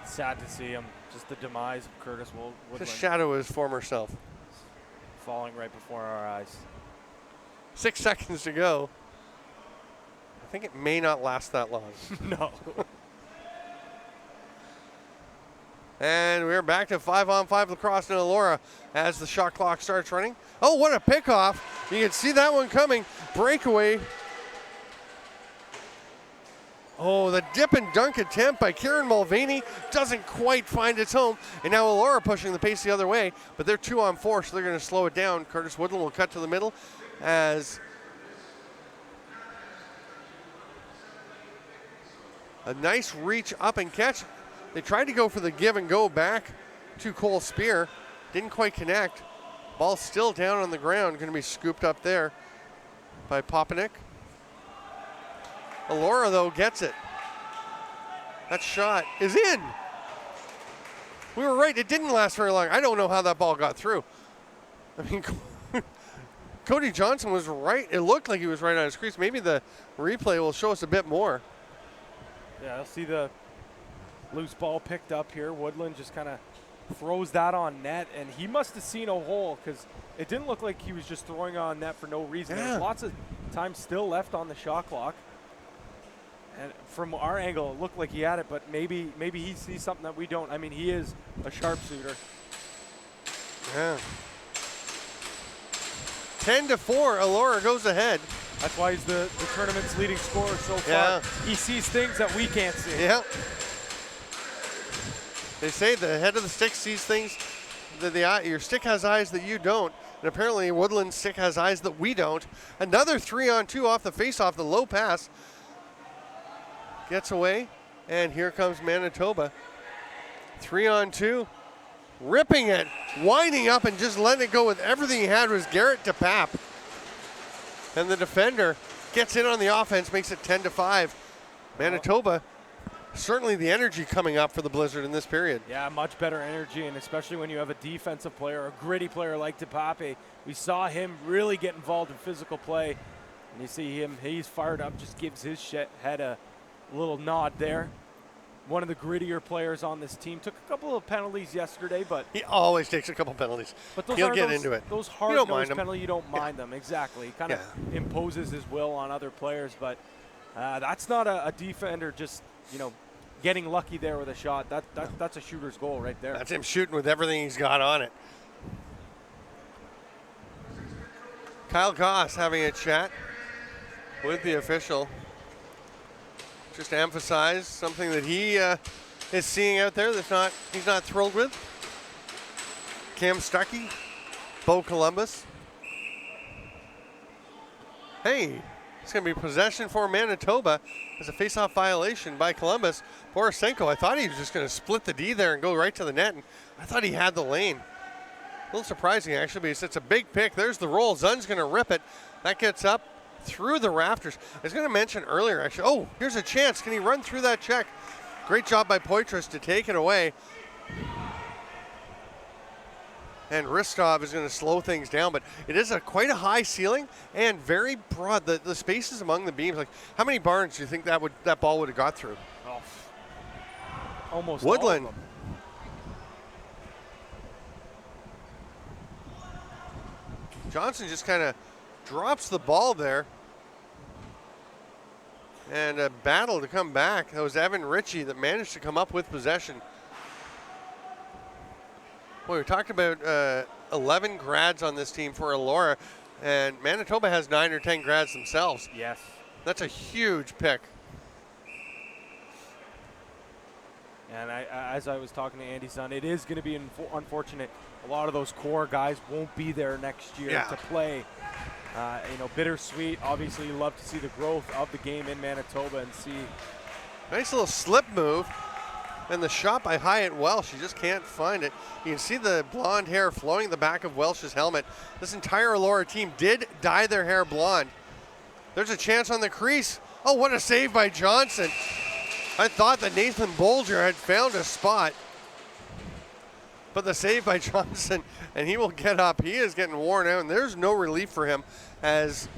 Sad to see him. Just the demise of Curtis Woodland. The shadow of his former self. Falling right before our eyes. 6 seconds to go. I think it may not last that long. No. And we're back to 5-on-5 lacrosse in Elora as the shot clock starts running. Oh, what a pickoff. You can see that one coming. Breakaway. Oh, the dip and dunk attempt by Kieran Mulvaney doesn't quite find its home. And now Elora pushing the pace the other way, but they're 2-on-4, so they're going to slow it down. Curtis Woodland will cut to the middle as a nice reach up and catch. They tried to go for the give and go back to Cole Spear. Didn't quite connect. Ball still down on the ground, going to be scooped up there by Popenick. Elora, though, gets it. That shot is in. We were right. It didn't last very long. I don't know how that ball got through. I mean, Cody Johnson was right. It looked like he was right on his crease. Maybe the replay will show us a bit more. Yeah, I'll see the loose ball picked up here. Woodland just kind of throws that on net, and he must have seen a hole because it didn't look like he was just throwing on net for no reason. Yeah. There's lots of time still left on the shot clock. And from our angle, it looked like he had it, but maybe he sees something that we don't. I mean, he is a sharpshooter. Yeah. 10-4, Elora goes ahead. That's why he's the tournament's leading scorer so far. Yeah. He sees things that we can't see. Yep. They say the head of the stick sees things that your stick has eyes that you don't. And apparently Woodland's stick has eyes that we don't. Another 3-on-2 off the face-off, the low pass. Gets away, and here comes Manitoba. 3-on-2, ripping it, winding up and just letting it go with everything he had was Garrett DePap. And the defender gets in on the offense, makes it 10-5. Manitoba, certainly the energy coming up for the Blizzard in this period. Yeah, much better energy, and especially when you have a defensive player, a gritty player like DePape. We saw him really get involved in physical play, and you see him, he's fired up, just gives his head a little nod there. One of the grittier players on this team. Took a couple of penalties yesterday, but he always takes a couple penalties. But those he'll get into it. Those hard-nosed penalties, you don't mind them. Exactly. He kind of imposes his will on other players, but that's not a defender just getting lucky there with a shot. That's a shooter's goal right there. That's him shooting with everything he's got on it. Kyle Goss having a chat with the official. Just to emphasize something that he is seeing out there that he's not thrilled with. Cam Stuckey, Bo Columbus. Hey, it's going to be possession for Manitoba as a face-off violation by Columbus. Borisenko, I thought he was just going to split the D there and go right to the net, and I thought he had the lane. A little surprising, actually, because it's a big pick. There's the roll. Zun's going to rip it. That gets up through the rafters. I was going to mention earlier, actually, oh, here's a chance. Can he run through that check? Great job by Poitras to take it away. And Ristov is going to slow things down, but it is quite a high ceiling and very broad. The spaces among the beams, like how many barns do you think that ball would have got through? Oh, almost Woodland. All of them. Johnson just kind of drops the ball there. And a battle to come back. That was Evan Ritchie that managed to come up with possession. Boy, we talked about 11 grads on this team for Elora, and Manitoba has 9 or 10 grads themselves. Yes. That's a huge pick. And as I was talking to Andy Zun, it is going to be unfortunate. A lot of those core guys won't be there next year to play. Bittersweet. Obviously, you love to see the growth of the game in Manitoba and see. Nice little slip move. And the shot by Hyatt Welsh, you just can't find it. You can see the blonde hair flowing in the back of Welsh's helmet. This entire Elora team did dye their hair blonde. There's a chance on the crease. Oh, what a save by Johnson. I thought that Nathan Bolger had found a spot. But the save by Johnson, and he will get up. He is getting worn out, and there's no relief for him as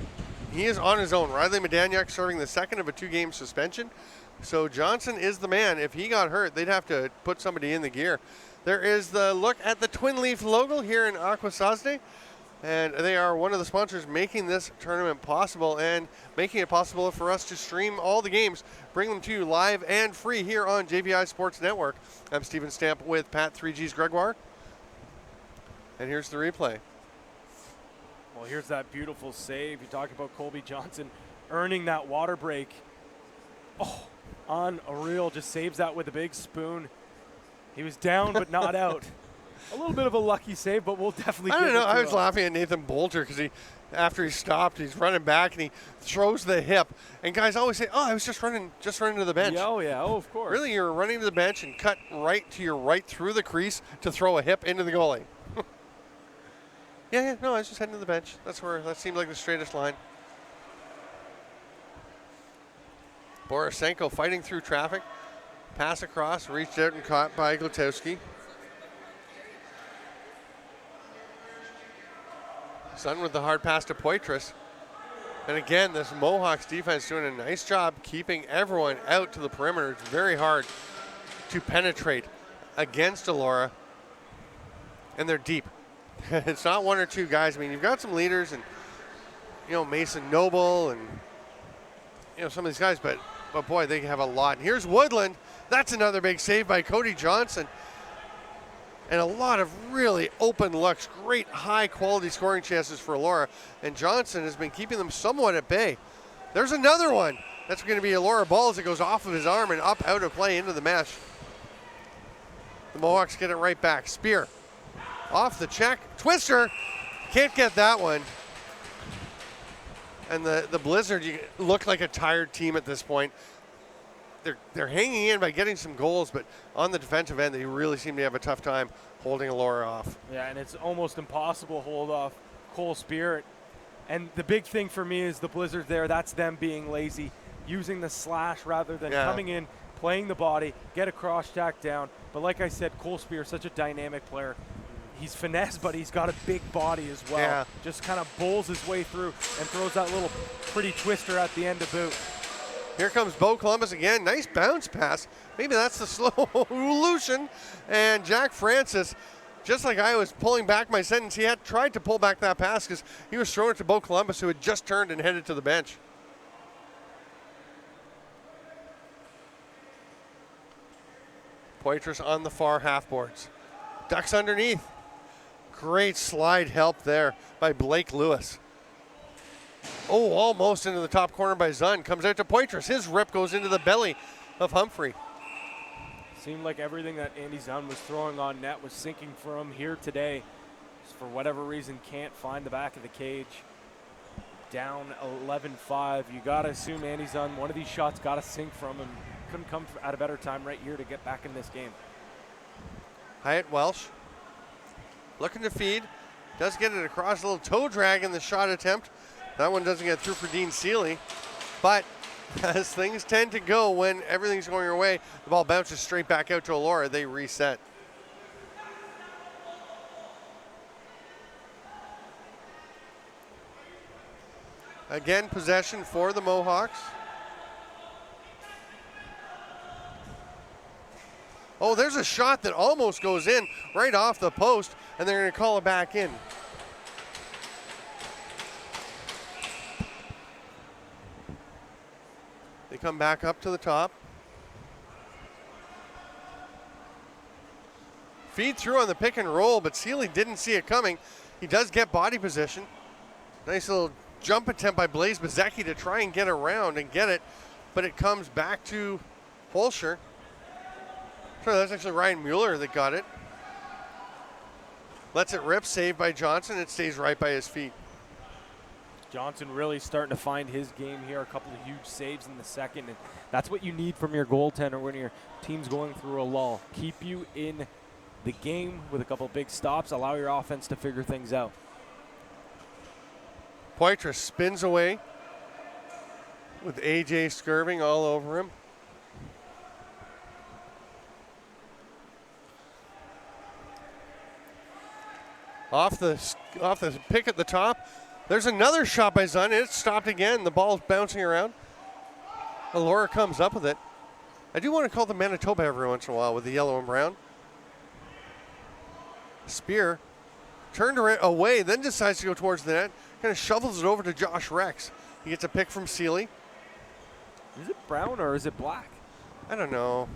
he is on his own. Riley Medaniak serving the second of a 2-game suspension. So Johnson is the man. If he got hurt, they'd have to put somebody in the gear. There is the look at the Twin Leaf logo here in Akwesasne. And they are one of the sponsors making this tournament possible and making it possible for us to stream all the games, bring them to you live and free here on JVI Sports Network. I'm Steven Stamp with Pat 3G's Gregoire. And here's the replay. Well, here's that beautiful save. You talk about Colby Johnson earning that water break. Oh, unreal. Just saves that with a big spoon. He was down but not out. A little bit of a lucky save, but we'll definitely I don't know. I was him. laughing at Nathan Bolger because after he stopped, he's running back and he throws the hip. And guys always say, "Oh, I was just running to the bench." Yeah, oh, of course. Really, you're running to the bench and cut right to your right through the crease to throw a hip into the goalie. Yeah. No, I was just heading to the bench. That seemed like the straightest line. Borisenko fighting through traffic. Pass across, reached out and caught by Glutowski. Sun with the hard pass to Poitras. And again, this Mohawks defense doing a nice job keeping everyone out to the perimeter. It's very hard to penetrate against Elora. And they're deep. It's not one or two guys. I mean, you've got some leaders and, Mason Noble and, some of these guys, but boy, they have a lot. And here's Woodland. That's another big save by Cody Johnson. And a lot of really open looks, great high-quality scoring chances for Elora. And Johnson has been keeping them somewhat at bay. There's another one. That's going to be Elora ball as it goes off of his arm and up out of play into the mesh. The Mohawks get it right back. Spear off the check. Twister. Can't get that one. And the Blizzard look like a tired team at this point. They're hanging in by getting some goals, but on the defensive end, they really seem to have a tough time holding Elora off. Yeah, and it's almost impossible to hold off Cole Spear. And the big thing for me is the Blizzard there. That's them being lazy, using the slash rather than coming in, playing the body, get a cross check down. But like I said, Cole Spear is such a dynamic player. He's finesse, but he's got a big body as well. Yeah. Just kind of bowls his way through and throws that little pretty twister at the end to boot. Here comes Bo Columbus again. Nice bounce pass. Maybe that's the slow evolution. And Jack Francis, just like I was pulling back my sentence, he had tried to pull back that pass because he was throwing it to Bo Columbus, who had just turned and headed to the bench. Poitras on the far half boards. Ducks underneath. Great slide help there by Blake Lewis. Oh, almost into the top corner by Zunn. Comes out to Poitras. His rip goes into the belly of Humphrey. Seemed like everything that Andy Zunn was throwing on net was sinking for him here today. Just for whatever reason, can't find the back of the cage. Down 11-5. You got to assume Andy Zunn, one of these shots got to sink from him. Couldn't come at a better time right here to get back in this game. Hyatt Welsh looking to feed. Does get it across, a little toe drag in the shot attempt. That one doesn't get through for Dean Seeley. But as things tend to go when everything's going your way, the ball bounces straight back out to Elora. They reset. Again, possession for the Mohawks. Oh, there's a shot that almost goes in right off the post, and they're going to call it back in. They come back up to the top. Feed through on the pick and roll, but Seeley didn't see it coming. He does get body position. Nice little jump attempt by Blaze Bezecki to try and get around and get it, but it comes back to Holscher. Sorry, that's actually Ryan Mueller that got it. Lets it rip, saved by Johnson. It stays right by his feet. Johnson really starting to find his game here. A couple of huge saves in the second. And that's what you need from your goaltender when your team's going through a lull. Keep you in the game with a couple of big stops. Allow your offense to figure things out. Poitras spins away with AJ Skirving all over him. Off the pick at the top. There's another shot by Zunn. It's stopped again. The ball's bouncing around. Elora comes up with it. I do want to call the Manitoba every once in a while with the yellow and brown. Spear turned away, then decides to go towards the net. Kind of shovels it over to Josh Rex. He gets a pick from Seeley. Is it brown or is it black? I don't know.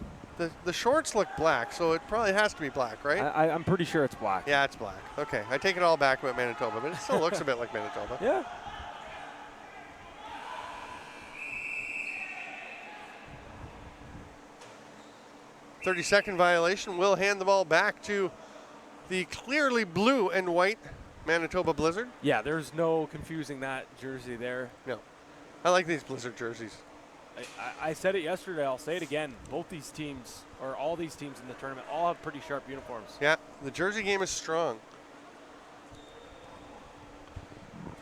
The shorts look black, so it probably has to be black, right? I'm pretty sure it's black. Yeah, it's black. Okay, I take it all back about Manitoba, but it still looks a bit like Manitoba. Yeah. "30-second violation will hand the ball back to the clearly blue and white Manitoba Blizzard. Yeah, there's no confusing that jersey there. No. I like these Blizzard jerseys. I said it yesterday, I'll say it again. Both these teams, or all these teams in the tournament, all have pretty sharp uniforms. Yeah, the jersey game is strong.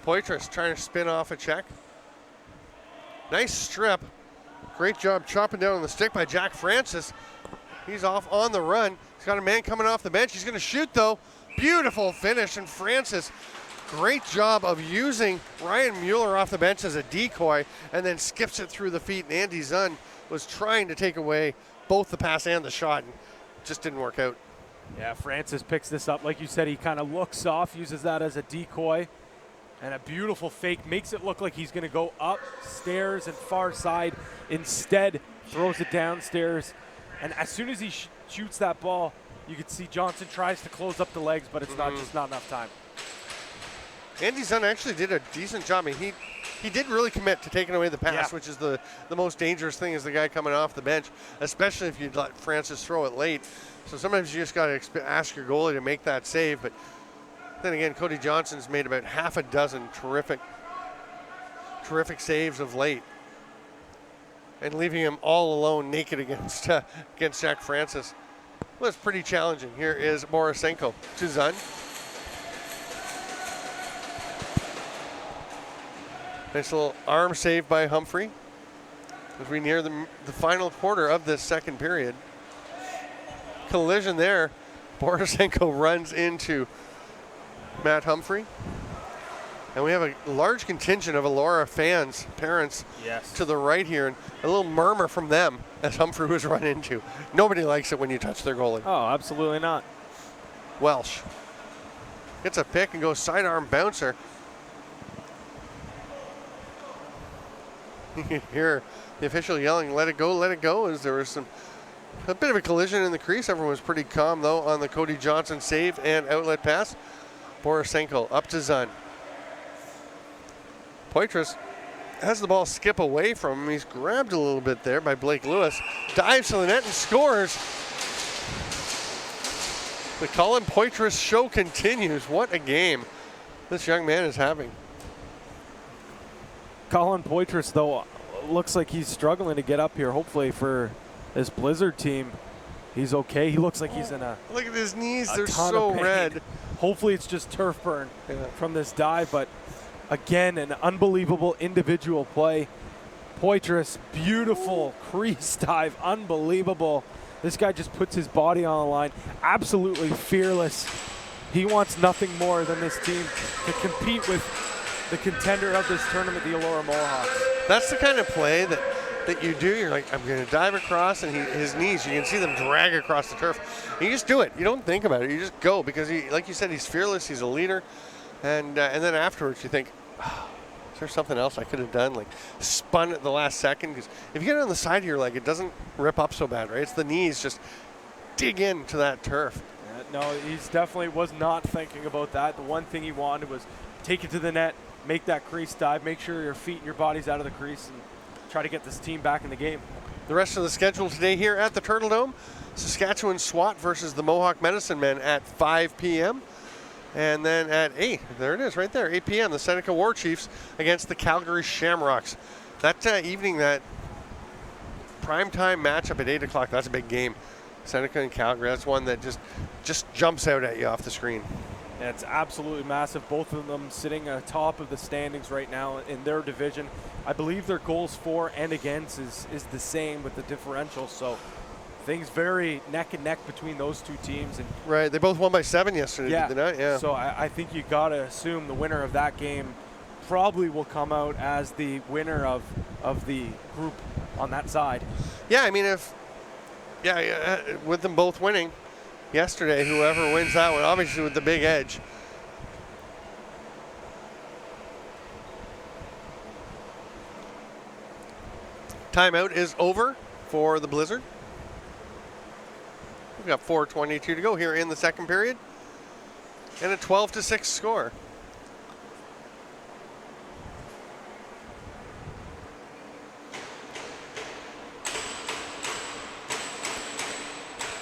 Poitras trying to spin off a check. Nice strip. Great job chopping down on the stick by Jack Francis. He's off on the run. He's got a man coming off the bench. He's going to shoot, though. Beautiful finish, and Francis, great job of using Ryan Mueller off the bench as a decoy and then skips it through the feet. And Andy Zunn was trying to take away both the pass and the shot and just didn't work out. Yeah, Francis picks this up. Like you said, he kind of looks off, uses that as a decoy. And a beautiful fake, makes it look like he's going to go upstairs and far side. Instead, throws it downstairs. And as soon as he shoots that ball, you can see Johnson tries to close up the legs, but it's just not enough time. Andy Zunn actually did a decent job. I mean, he did really commit to taking away the pass, which is the most dangerous thing is the guy coming off the bench, especially if you let Francis throw it late. So sometimes you just got to ask your goalie to make that save. But then again, Cody Johnson's made about half a dozen terrific saves of late, and leaving him all alone naked against Jack Francis was pretty challenging. Here is Borisenko to Zunn. Nice little arm save by Humphrey as we near the final quarter of this second period. Collision there. Borisenko runs into Matt Humphrey. And we have a large contingent of Elora fans, parents, to the right here, and a little murmur from them as Humphrey was run into. Nobody likes it when you touch their goalie. Oh, absolutely not. Welsh gets a pick and goes sidearm bouncer. You can hear the official yelling, let it go, as there was some A bit of a collision in the crease. Everyone was pretty calm, though, on the Cody Johnson save and outlet pass. Borisenko up to Zun. Poitras has the ball skip away from him. He's grabbed a little bit there by Blake Lewis. Dives to the net and scores. The Colin Poitras show continues. What a game this young man is having. Colin Poitras, though, looks like he's struggling to get up here. Hopefully for this Blizzard team, he's okay. He looks like he's in a Look at his knees. They're ton so of pain. red. Hopefully it's just turf burn from this dive, but again, an unbelievable individual play. Poitras, beautiful crease dive, unbelievable. This guy just puts his body on the line, absolutely fearless. He wants nothing more than this team to compete with the contender of this tournament, the Elora Mohawks. That's the kind of play that you do. You're like, I'm going to dive across, and his knees, you can see them drag across the turf. And you just do it. You don't think about it. You just go because, like you said, he's fearless. He's a leader. And then afterwards you think, oh, is there something else I could have done? Like spun at the last second. Because if you get it on the side of your leg, it doesn't rip up so bad, right? It's the knees just dig into that turf. No, he's definitely was not thinking about that. The one thing he wanted was take it to the net, make that crease dive, make sure your feet and your body's out of the crease, and try to get this team back in the game. The rest of the schedule today here at the Turtle Dome, Saskatchewan SWAT versus the Mohawk Medicine Men at 5 p.m. And then at 8, there it is right there, 8 p.m., the Seneca War Chiefs against the Calgary Shamrocks. That evening, that primetime matchup at 8 o'clock, that's a big game. Seneca and Calgary, that's one that just jumps out at you off the screen. Yeah, it's absolutely massive. Both of them sitting atop of the standings right now in their division. I believe their goals for and against is the same with the differential, so things very neck and neck between those two teams. And right, they both won by 7 yesterday, did they not? Yeah. So I think you got to assume the winner of that game probably will come out as the winner of the group on that side. Yeah, I mean, with them both winning yesterday, whoever wins that one, obviously with the big edge. Timeout is over for the Blizzard. We've got 4:22 to go here in the second period, and a 12-6 score.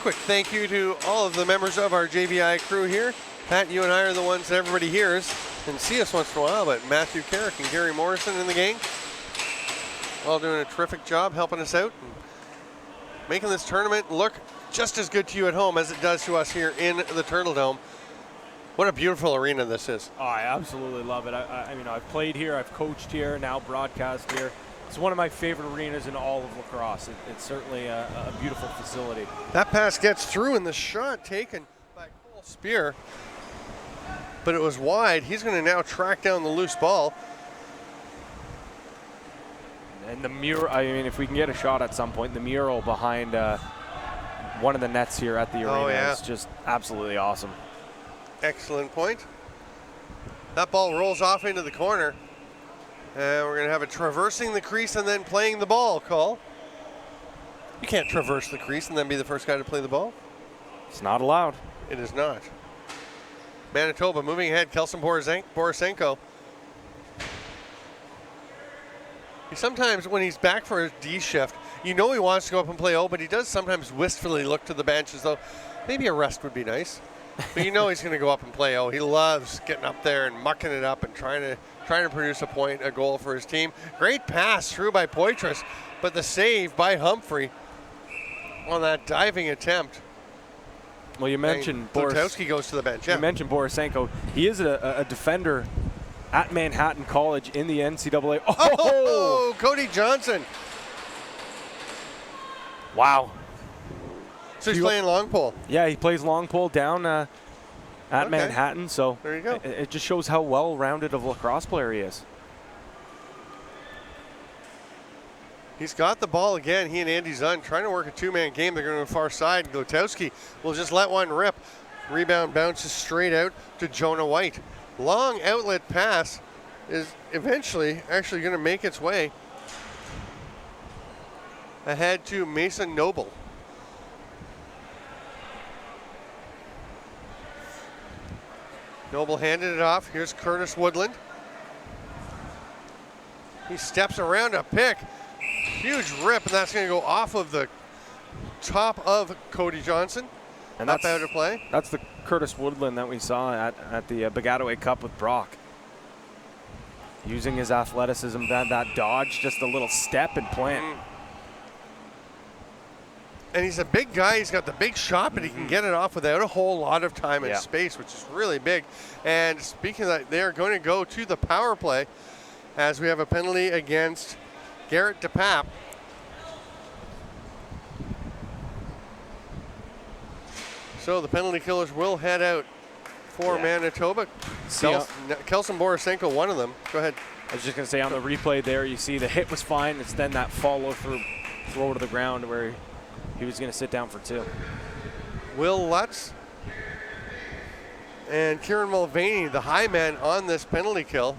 Quick thank you to all of the members of our JVI crew here. Pat, you and I are the ones that everybody hears and see us once in a while, but Matthew Carrick and Gary Morrison in the gang, all doing a terrific job helping us out and making this tournament look just as good to you at home as it does to us here in the Turtle Dome. What a beautiful arena this is. Oh, I absolutely love it. I mean, I've played here, I've coached here, now broadcast here. It's one of my favorite arenas in all of lacrosse. It's certainly a beautiful facility. That pass gets through, and the shot taken by Cole Spear, but it was wide. He's going to now track down the loose ball. And the mural, I mean, if we can get a shot at some point, the mural behind one of the nets here at the arena is just absolutely awesome. Excellent point. That ball rolls off into the corner. And we're going to have it traversing the crease and then playing the ball call. You can't traverse the crease and then be the first guy to play the ball. It's not allowed. It is not. Manitoba moving ahead. Kelson Borisenko. Sometimes when he's back for his D shift, you know he wants to go up and play O, but he does sometimes wistfully look to the bench as though maybe a rest would be nice. But you know he's going to go up and play O. He loves getting up there and mucking it up and trying to produce a goal for his team. Great pass through by Poitras, but the save by Humphrey on that diving attempt. Well, you mentioned Blutowski goes to the bench. You mentioned Borisenko. He is a defender at Manhattan College in the NCAA. Oh, Cody Johnson. Wow. So he's playing long pole. Yeah, he plays long pole down at Manhattan. So there you go. It just shows how well-rounded of a lacrosse player he is. He's got the ball again. He and Andy Zunn trying to work a two-man game. They're going to the far side. Glutowski will just let one rip. Rebound bounces straight out to Jonah White. Long outlet pass is eventually actually going to make its way ahead to Mason Noble. Noble handed it off. Here's Curtis Woodland. He steps around a pick. Huge rip, and that's going to go off of the top of Cody Johnson. And up out of play. That's the Curtis Woodland that we saw at the Begataway Cup with Brock. Using his athleticism, that dodge, just a little step and plant. And he's a big guy. He's got the big shot, but he can get it off without a whole lot of time and space, which is really big. And speaking of that, they are going to go to the power play as we have a penalty against Garrett DePape. So the penalty killers will head out for Manitoba. Kelson Borisenko, one of them. Go ahead. I was just going to say on the replay there, you see the hit was fine. It's then that follow through throw to the ground where he was going to sit down for 2. Will Lutz and Kieran Mulvaney, the high men on this penalty kill.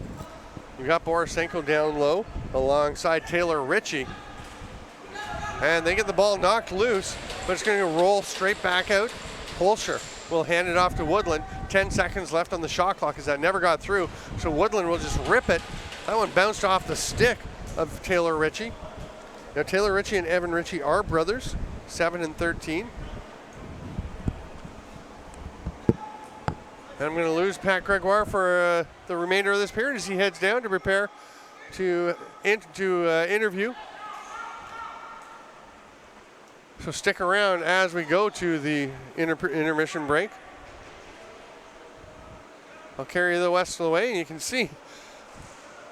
You got Borisenko down low alongside Taylor Ritchie. And they get the ball knocked loose, but it's going to roll straight back out. Holscher will hand it off to Woodland. 10 seconds left on the shot clock as that never got through. So Woodland will just rip it. That one bounced off the stick of Taylor Ritchie. Now Taylor Ritchie and Evan Ritchie are brothers, 7 and 13. And I'm going to lose Pat Gregoire for the remainder of this period as he heads down to prepare to interview. So stick around as we go to the intermission break. I'll carry the west of the way, and you can see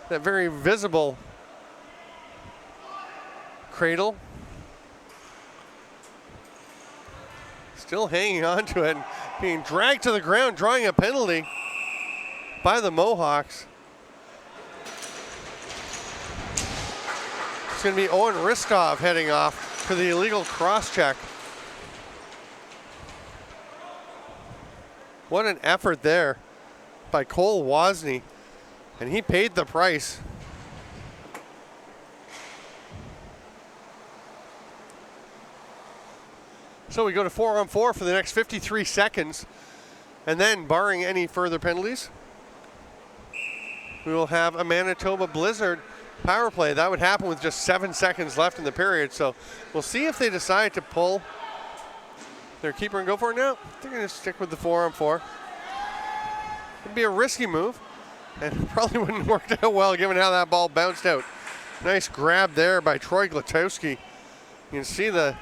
that very visible cradle. Still hanging on to it, and being dragged to the ground, drawing a penalty by the Mohawks. It's going to be Owen Ristov heading off for the illegal cross-check. What an effort there by Cole Wozni, and he paid the price. So we go to 4-on-4 for the next 53 seconds, and then barring any further penalties, we will have a Manitoba Blizzard power play. That would happen with just 7 seconds left in the period. So we'll see if they decide to pull their keeper and go for it now. They're going to stick with the 4-on-4. It'd be a risky move, and probably wouldn't work out well given how that ball bounced out. Nice grab there by Troy Glatowski. You can see the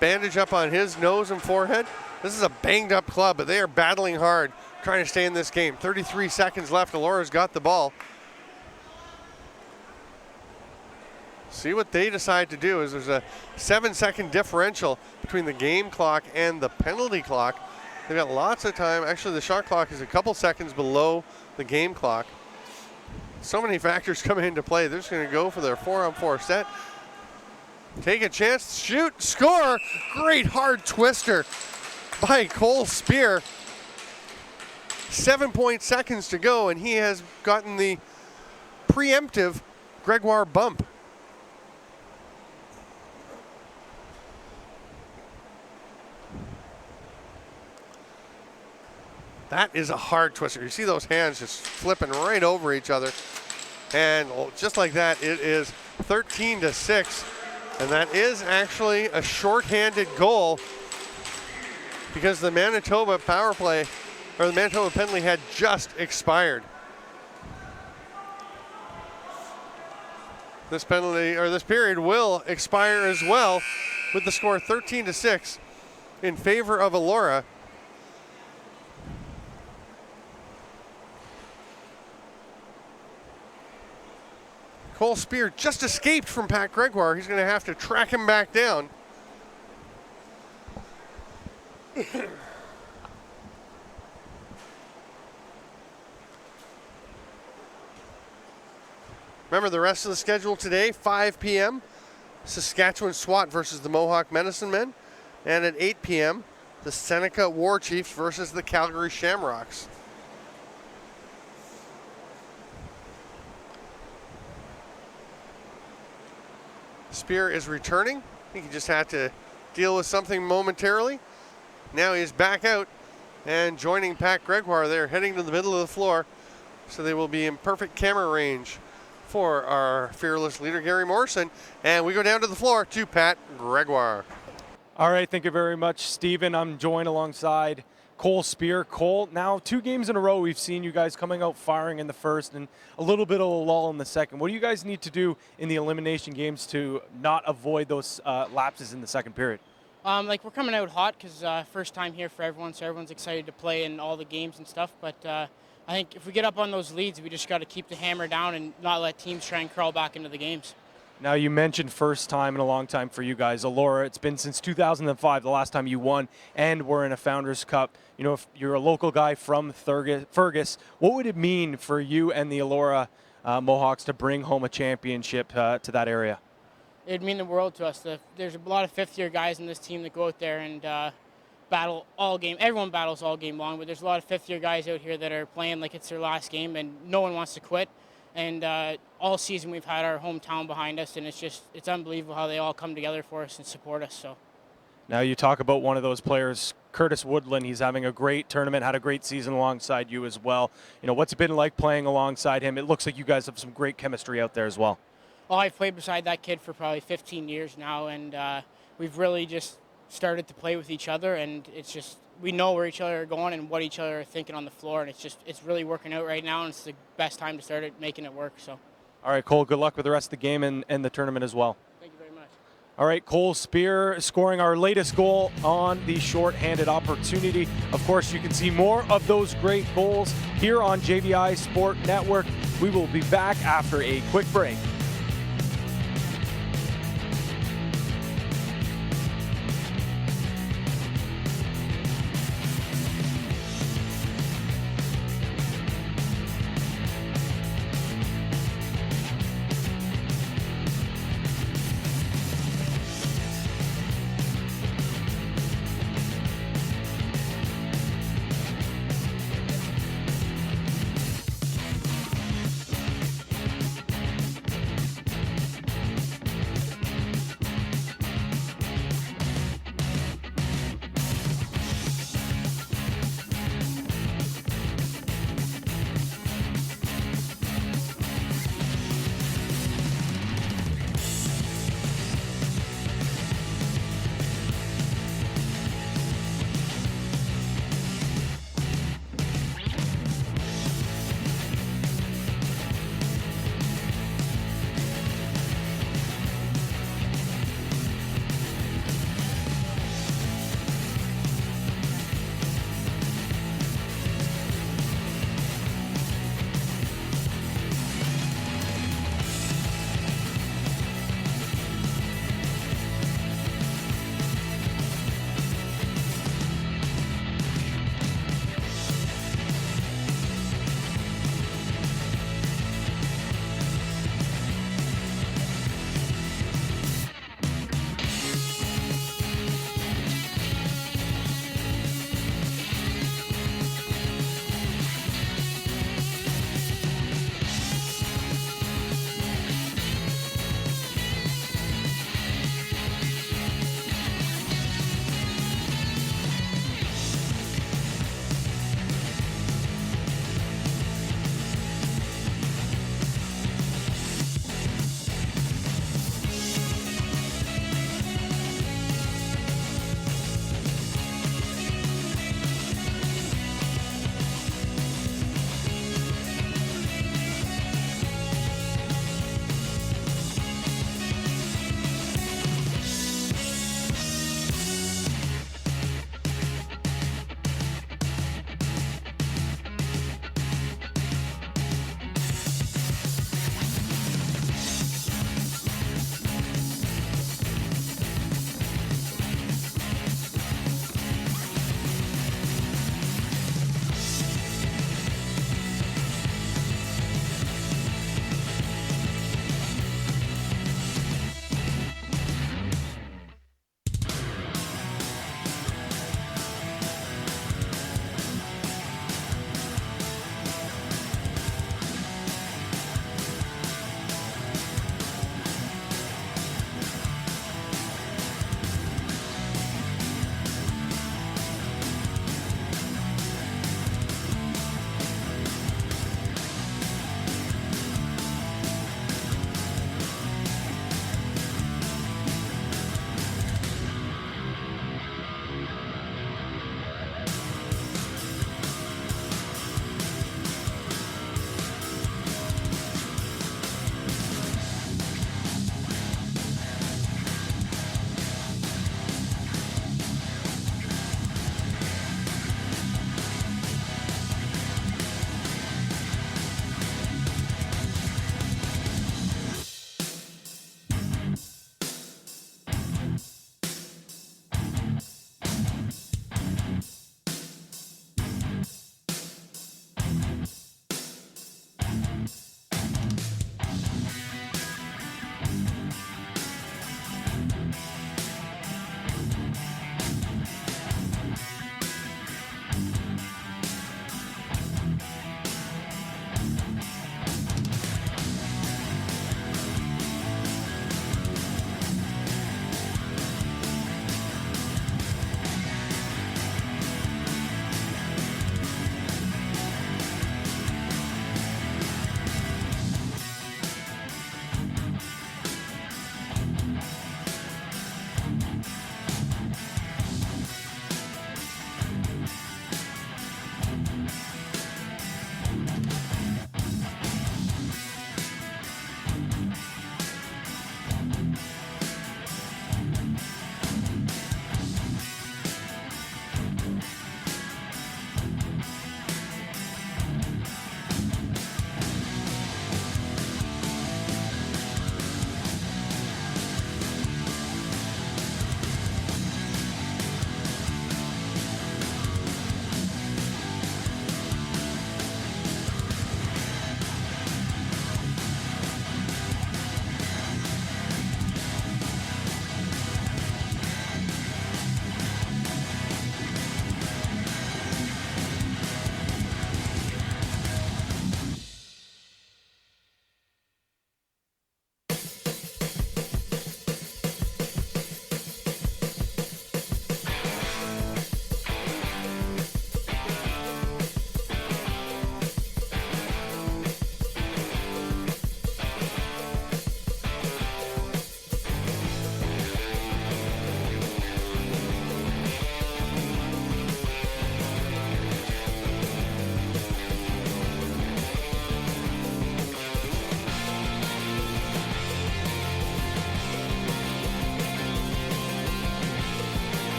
bandage up on his nose and forehead. This is a banged up club, but they are battling hard, trying to stay in this game. 33 seconds left. Elora's got the ball. See what they decide to do. Is there's a 7-second differential between the game clock and the penalty clock. They've got lots of time. Actually, the shot clock is a couple seconds below the game clock. So many factors coming into play. They're just going to go for their 4-on-4 set. Take a chance, shoot, score. Great hard twister by Cole Spear. 7 seconds to go, and he has gotten the preemptive Gregoire bump. That is a hard twister. You see those hands just flipping right over each other. And just like that, it is 13-6. And that is actually a shorthanded goal because the Manitoba power play, or the Manitoba penalty had just expired. This penalty, or this period will expire as well with the score 13-6 in favor of Elora. Cole Spear just escaped from Pat Gregoire. He's going to have to track him back down. Remember the rest of the schedule today, 5 p.m., Saskatchewan SWAT versus the Mohawk Medicine Men. And at 8 p.m., the Seneca War Chiefs versus the Calgary Shamrocks. Spear is returning. I think he just had to deal with something momentarily. Now he's back out and joining Pat Gregoire. They're heading to the middle of the floor, so they will be in perfect camera range for our fearless leader, Gary Morrison. And we go down to the floor to Pat Gregoire. All right, thank you very much, Stephen. I'm joined alongside Cole Spear. Cole, now 2 games in a row we've seen you guys coming out firing in the first and a little bit of a lull in the second. What do you guys need to do in the elimination games to not avoid those lapses in the second period? We're coming out hot because first time here for everyone, so everyone's excited to play in all the games and stuff. But I think if we get up on those leads, we just got to keep the hammer down and not let teams try and crawl back into the games. Now, you mentioned first time in a long time for you guys. Elora, it's been since 2005, the last time you won and were in a Founders Cup. You know, if you're a local guy from Fergus, what would it mean for you and the Elora Mohawks to bring home a championship to that area? It'd mean the world to us. There's a lot of fifth-year guys in this team that go out there and battle all game. Everyone battles all game long, but there's a lot of fifth-year guys out here that are playing like it's their last game, and no one wants to quit. And all season we've had our hometown behind us, and it's unbelievable how they all come together for us and support us. So. Now you talk about one of those players, Curtis Woodland. He's having a great tournament, had a great season alongside you as well. You know, what's it been like playing alongside him? It looks like you guys have some great chemistry out there as well. Well, I've played beside that kid for probably 15 years now, and we've really just started to play with each other, and it's just we know where each other are going and what each other are thinking on the floor, and it's really working out right now, and it's the best time to start making it work. So. All right, Cole, good luck with the rest of the game and the tournament as well. Thank you very much. All right, Cole Spear scoring our latest goal on the short-handed opportunity. Of course, you can see more of those great goals here on JVI Sport Network. We will be back after a quick break.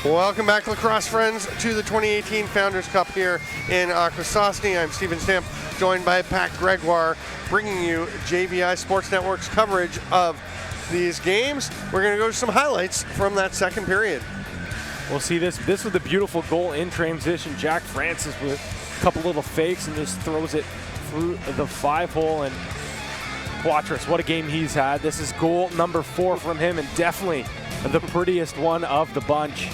Welcome back, lacrosse friends, to the 2018 Founders Cup here in Akwesasne. I'm Stephen Stamp, joined by Pat Gregoire, bringing you JVI Sports Network's coverage of these games. We're going to go to some highlights from that second period. We'll see this. This was the beautiful goal in transition. Jack Francis with a couple little fakes and just throws it through the 5-hole. And Poitras, what a game he's had. This is goal number 4 from him, and definitely the prettiest one of the bunch.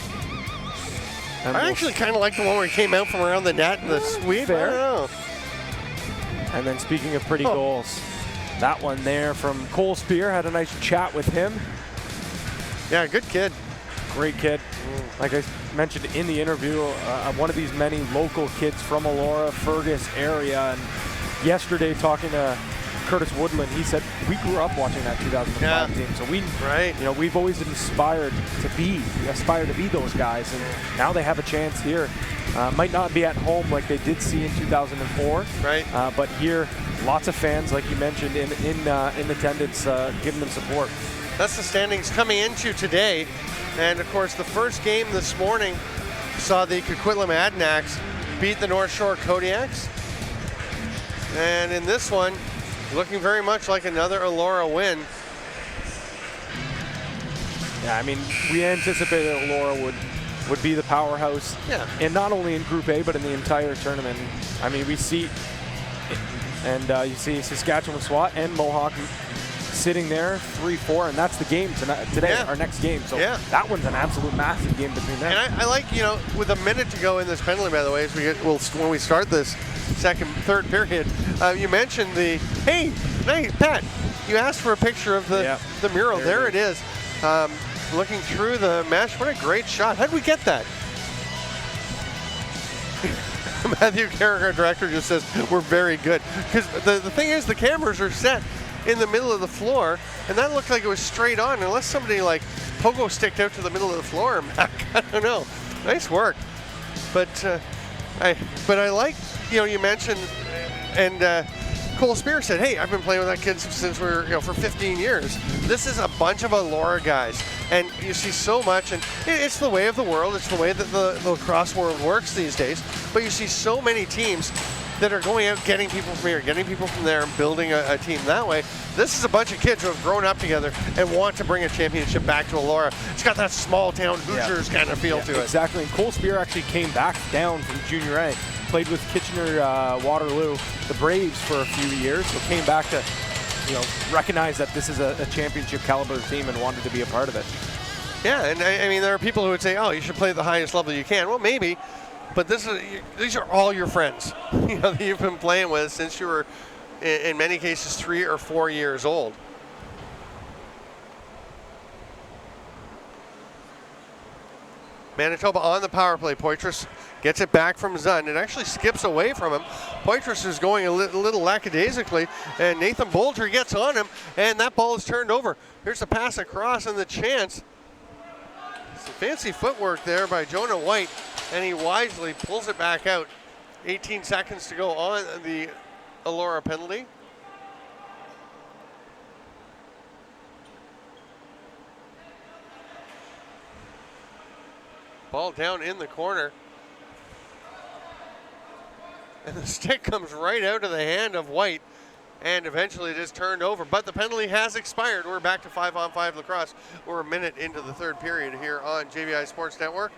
And I actually kind of like the one where he came out from around the net and the sweep. Fair. I don't know. And then speaking of pretty goals, that one there from Cole Spear, had a nice chat with him. Yeah, good kid. Great kid. Like I mentioned in the interview, one of these many local kids from Elora, Fergus area. And yesterday talking to Curtis Woodland, he said we grew up watching that 2005 team, so we've always aspired to be those guys, and now they have a chance here. Might not be at home like they did see in 2004, right? But here, lots of fans, like you mentioned, in attendance, giving them support. That's the standings coming into today, and of course the first game this morning saw the Coquitlam Adanacs beat the North Shore Kodiaks, and in this one, looking very much like another Elora win. Yeah, I mean, we anticipated Elora would be the powerhouse, and not only in Group A, but in the entire tournament. I mean, we see, and you see Saskatchewan SWAT and Mohawk sitting there 3-4, and that's the game today, our next game. So that one's an absolute massive game between them. And I like, with a minute to go in this penalty, by the way, when we start this third period, you mentioned hey, Pat, you asked for a picture of the mural. There it is. Looking through the mesh, what a great shot. How'd we get that? Matthew Carrick, our director, just says we're very good. Because the thing is, the cameras are set in the middle of the floor, and that looked like it was straight on, unless somebody like pogo sticked out to the middle of the floor. I don't know. Nice work. But I like, you mentioned, and Cole Spear said, hey, I've been playing with that kid since we were, for 15 years. This is a bunch of Elora guys, and you see so much, and it's the way of the world. It's the way that the lacrosse world works these days. But you see so many teams that are going out, getting people from here, getting people from there, and building a team that way. This is a bunch of kids who have grown up together and want to bring a championship back to Elora. It's got that small town Hoosiers kind of feel to it. Exactly, and Cole Spear actually came back down from Junior A, played with Kitchener Waterloo, the Braves, for a few years, so came back to recognize that this is a championship caliber team and wanted to be a part of it. Yeah, and I mean, there are people who would say, oh, you should play at the highest level you can. Well, maybe, but these are all your friends that you've been playing with since you were, in many cases, 3 or 4 years old. Manitoba on the power play. Poitras gets it back from Zund. It actually skips away from him. Poitras is going a little lackadaisically, and Nathan Bolger gets on him, and that ball is turned over. Here's the pass across, and the chance. Some fancy footwork there by Jonah White, and he wisely pulls it back out. 18 seconds to go on the Elora penalty. Ball down in the corner. And the stick comes right out of the hand of White, and eventually it is turned over. But the penalty has expired. We're back to 5-on-5 lacrosse. We're a minute into the third period here on JVI Sports Network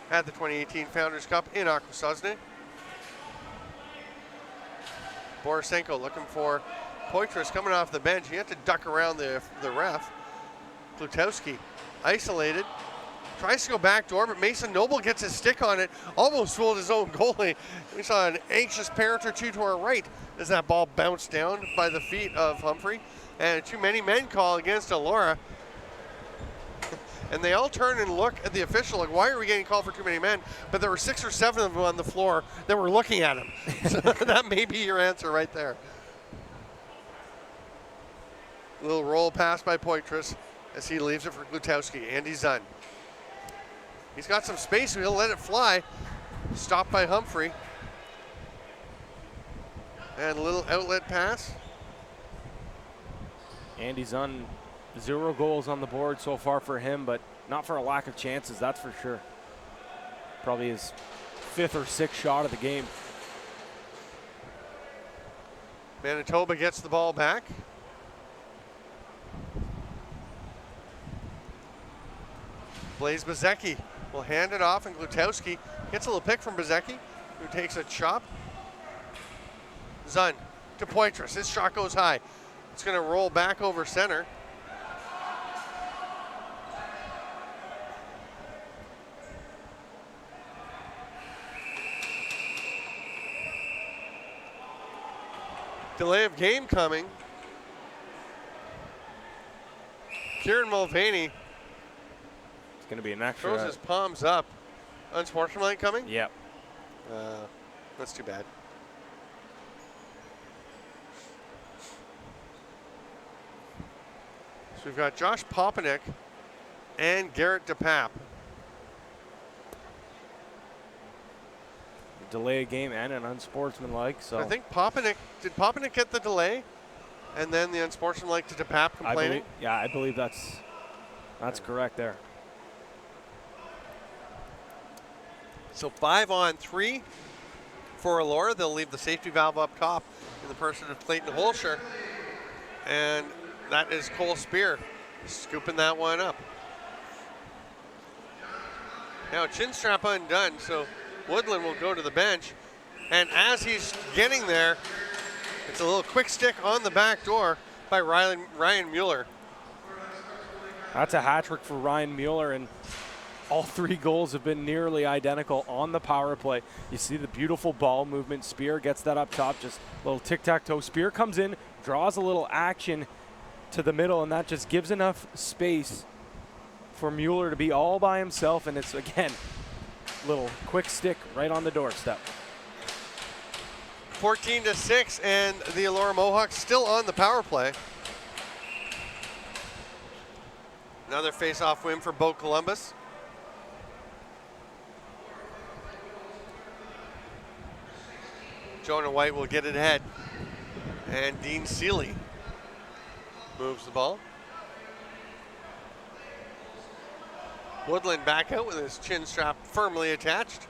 at the 2018 Founders Cup in Akwesasne. Borisenko looking for Poitras coming off the bench. He had to duck around the ref. Klutowski isolated. Tries to go backdoor, but Mason Noble gets his stick on it, almost fooled his own goalie. We saw an anxious parent or two to our right as that ball bounced down by the feet of Humphrey. And a too many men call against Elora. And they all turn and look at the official like, why are we getting called for too many men? But there were 6 or 7 of them on the floor that were looking at him. So that may be your answer right there. Little roll pass by Poitras as he leaves it for Klutowski. Andy Zund. He's got some space, so he'll let it fly. Stopped by Humphrey. And a little outlet pass. Andy Zund, 0 goals on the board so far for him, but Not for a lack of chances, that's for sure. Probably his 5th or 6th shot of the game. Manitoba gets the ball back. Blaze Bezecki will hand it off, and Glutowski gets a little pick from Bezecki, who takes a chop. Zun to Poitras. His shot goes high. It's going to roll back over center. Delay of game coming. Kieran Mulvaney It's going to be an extra. throws his palms up. Unsportsmanlike coming? Yep. That's too bad. So we've got Josh Popenick and Garrett DePape. Delay a game and an unsportsmanlike. So I think did Popenick get the delay? And then the unsportsmanlike to DePape complaining? I believe that's correct there. So 5-on-3 for Elora. They'll leave the safety valve up top in the person of Clayton Holscher. And that is Cole Spear scooping that one up. Now chin strap undone, so Woodland will go to the bench. And as he's getting there, it's a little quick stick on the back door by Ryan Mueller. That's a hat trick for Ryan Mueller, and all 3 goals have been nearly identical on the power play. You see the beautiful ball movement. Spear gets that up top, just a little tic-tac-toe. Spear comes in, draws a little action to the middle, and that just gives enough space for Mueller to be all by himself, and it's, again, little quick stick right on the doorstep. 14-6, and the Elora Mohawks still on the power play. Another face-off win for Bo Columbus. Jonah White will get it ahead. And Dean Seeley moves the ball. Woodland back out with his chin strap firmly attached.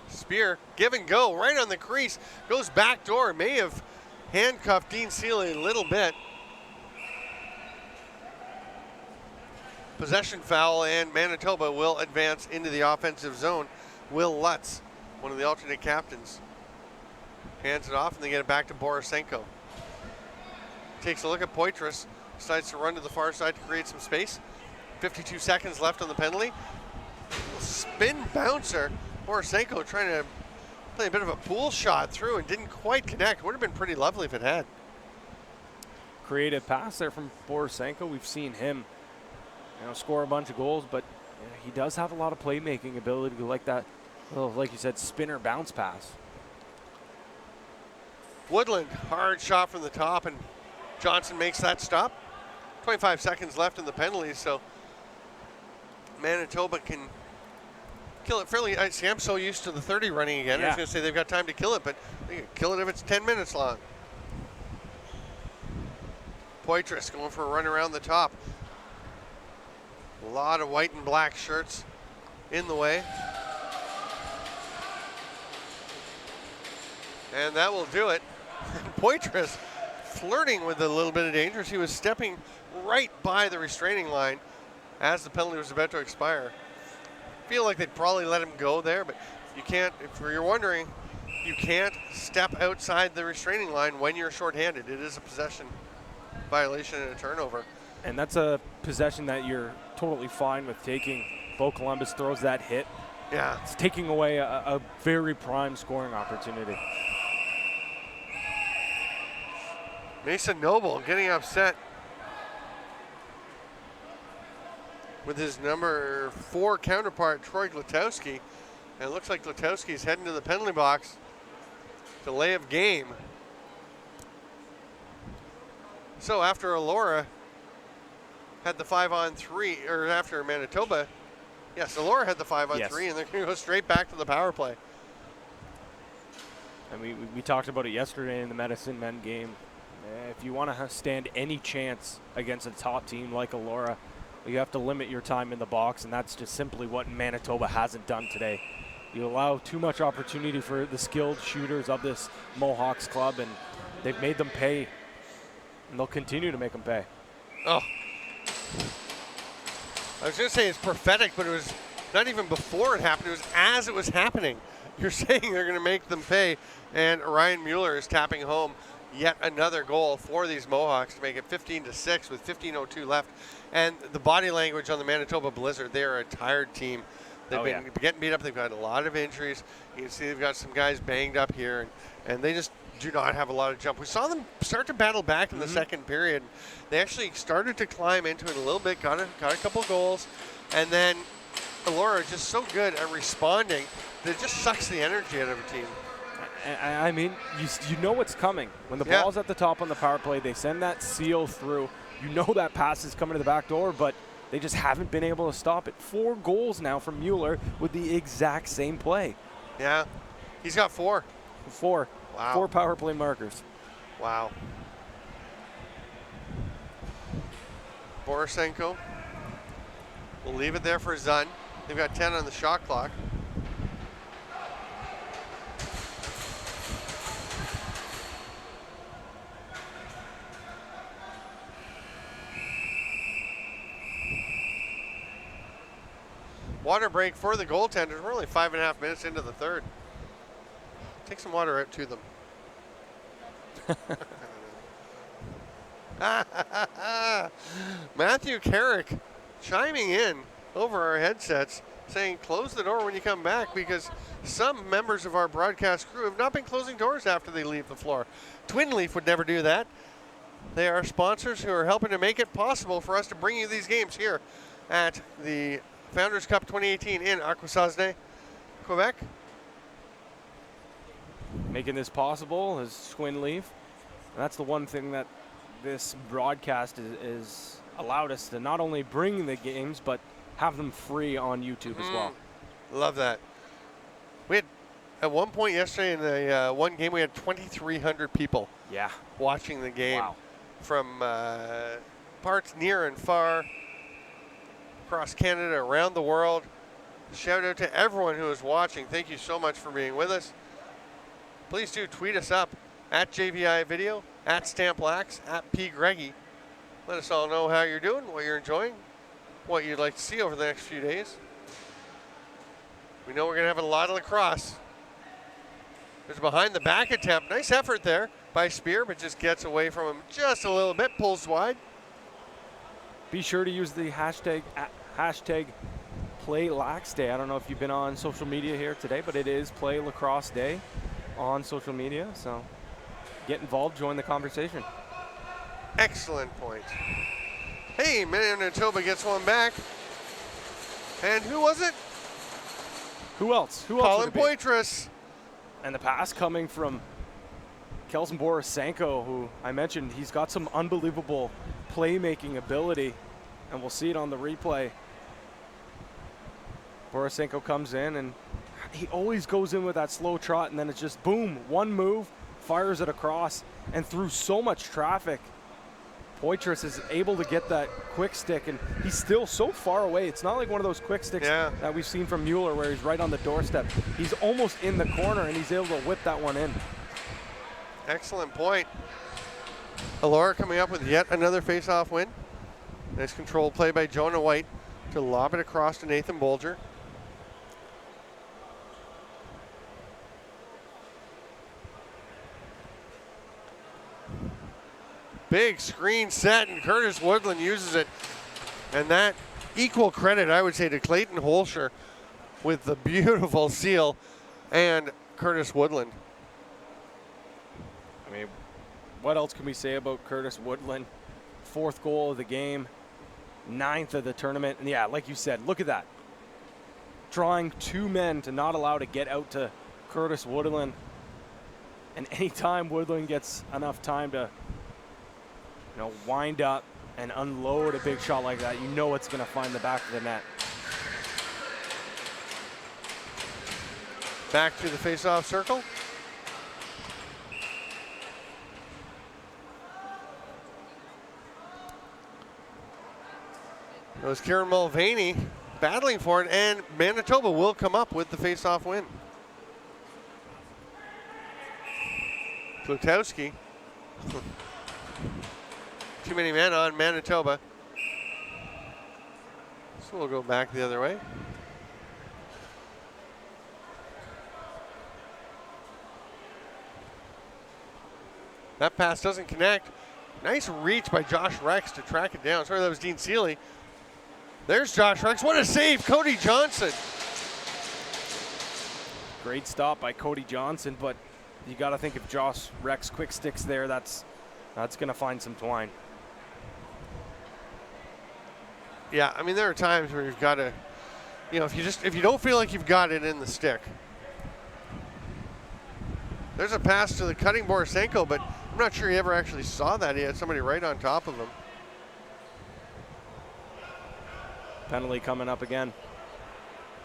Spear, give and go, right on the crease. Goes back door, may have handcuffed Dean Seeley a little bit. Possession foul, and Manitoba will advance into the offensive zone. Will Lutz, one of the alternate captains, hands it off, and they get it back to Borisenko. Takes a look at Poitras, decides to run to the far side to create some space. 52 seconds left on the penalty. Spin bouncer. Borisenko trying to play a bit of a pool shot through and didn't quite connect. Would have been pretty lovely if it had. Creative pass there from Borisenko. We've seen him, score a bunch of goals, but he does have a lot of playmaking ability, like that, like you said, spinner bounce pass. Woodland, hard shot from the top, and Johnson makes that stop. 25 seconds left in the penalties, so Manitoba can kill it fairly. I see, I'm so used to the 30 running again. I was going to say they've got time to kill it, but they can kill it if it's 10 minutes long. Poitras going for a run around the top. A lot of white and black shirts in the way. And that will do it. Poitras flirting with a little bit of danger. He was stepping right by the restraining line as the penalty was about to expire. Feel like they'd probably let him go there, but you can't, if you're wondering, you can't step outside the restraining line when you're shorthanded. It is a possession violation and a turnover. And that's a possession that you're totally fine with taking. Bo Columbus throws that hit. Yeah. It's taking away a very prime scoring opportunity. Mason Noble getting upset with his number 4 counterpart, Troy Glutowski. And it looks like Glutowski's heading to the penalty box. Delay of game. So after Elora had the 5-on-3, or after Manitoba, yes, Elora had the 5-on-3, and they're going to go straight back to the power play. And we talked about it yesterday in the Medicine Men game. If you want to stand any chance against a top team like Elora, you have to limit your time in the box, and that's just simply what Manitoba hasn't done today. You allow too much opportunity for the skilled shooters of this Mohawks club, and they've made them pay, and they'll continue to make them pay. Oh. I was going to say it's prophetic, but it was not even before it happened. It was as it was happening. You're saying they're going to make them pay, and Ryan Mueller is tapping home yet another goal for these Mohawks to make it 15-6 with 15:02 left. And the body language on the Manitoba Blizzard, they are a tired team. They've been getting beat up. They've got a lot of injuries. You can see they've got some guys banged up here, and they just do not have a lot of jump. We saw them start to battle back in the second period. They actually started to climb into it a little bit, got a couple goals, and then Elora just so good at responding that it just sucks the energy out of a team. I mean, you know what's coming. When the ball's at the top on the power play, they send that seal through. You know that pass is coming to the back door, but they just haven't been able to stop it. 4 goals now from Mueller with the exact same play. Yeah, he's got 4. 4. Wow. 4 power play markers. Wow. Borisenko will leave it there for Zun. They've got 10 on the shot clock. Water break for the goaltenders. We're only 5.5 minutes into the third. Take some water out to them. Matthew Carrick chiming in over our headsets saying close the door when you come back, because some members of our broadcast crew have not been closing doors after they leave the floor. Twin Leaf would never do that. They are sponsors who are helping to make it possible for us to bring you these games here at the Founders Cup 2018 in Akwesasne, Quebec. Making this possible is Twin Leaf. And that's the one thing that this broadcast is allowed us to not only bring the games, but have them free on YouTube as well. Love that. We had, at one point yesterday in the one game, we had 2,300 people watching the game from parts near and far, across Canada, around the world. Shout out to everyone who is watching. Thank you so much for being with us. Please do tweet us up at JVI Video, at Stamplax, at P. Greggy. Let us all know how you're doing, what you're enjoying, what you'd like to see over the next few days. We know we're going to have a lot of lacrosse. There's a behind the back attempt. Nice effort there by Spear, but just gets away from him just a little bit, pulls wide. Be sure to use the hashtag #PlayLaxDay. I don't know if you've been on social media here today, but it is Play Lacrosse Day on social media. So get involved, join the conversation. Excellent point. Hey, Manitoba gets one back. And who was it? Who else? Colin Poitras. And the pass coming from Kelson Borisenko, who I mentioned, he's got some unbelievable playmaking ability, and we'll see it on the replay. Borisenko comes in, and he always goes in with that slow trot, and then it's just boom, one move, fires it across, and through so much traffic, Poitras is able to get that quick stick, and he's still so far away. It's not like one of those quick sticks that we've seen from Mueller where he's right on the doorstep. He's almost in the corner, and he's able to whip that one in. Excellent point. Elora coming up with yet another face-off win. Nice controlled play by Jonah White to lob it across to Nathan Bolger. Big screen set, and Curtis Woodland uses it. And that equal credit, I would say, to Clayton Holscher with the beautiful seal and Curtis Woodland. I mean, what else can we say about Curtis Woodland? 4th goal of the game, 9th of the tournament. And yeah, like you said, look at that. Drawing 2 men to not allow to get out to Curtis Woodland. And anytime Woodland gets enough time to wind up and unload a big shot like that, you know it's going to find the back of the net. Back to the face-off circle. It was Kieran Mulvaney battling for it, and Manitoba will come up with the face-off win. Plutowski. Too many men on Manitoba. So we'll go back the other way. That pass doesn't connect. Nice reach by Josh Rex to track it down. Sorry, that was Dean Seeley. There's Josh Rex. What a save, Cody Johnson. Great stop by Cody Johnson, but you got to think if Josh Rex quick sticks there, that's going to find some twine. Yeah, I mean, there are times where you've got to, you know, if you don't feel like you've got it in the stick. There's a pass to the cutting Borisenko, but I'm not sure he ever actually saw that. He had somebody right on top of him. Penalty coming up again.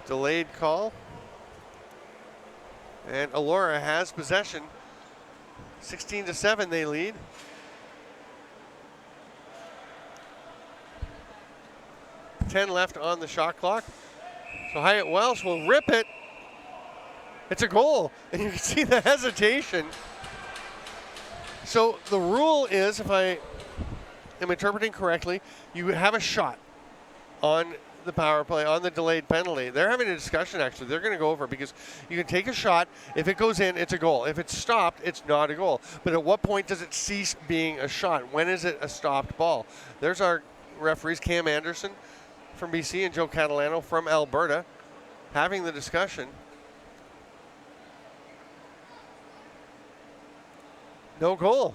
Delayed call. And Elora has possession. 16-7 they lead. $10 left on the shot clock. So Hyatt Welsh will rip it. It's a goal, and you can see the hesitation. So the rule is, if I am interpreting correctly, you have a shot on the power play, on the delayed penalty. They're having a discussion, actually. They're going to go over it because you can take a shot. If it goes in, it's a goal. If it's stopped, it's not a goal. But at what point does it cease being a shot? When is it a stopped ball? There's our referees, Cam Anderson from BC and Joe Catalano from Alberta, having the discussion. No goal.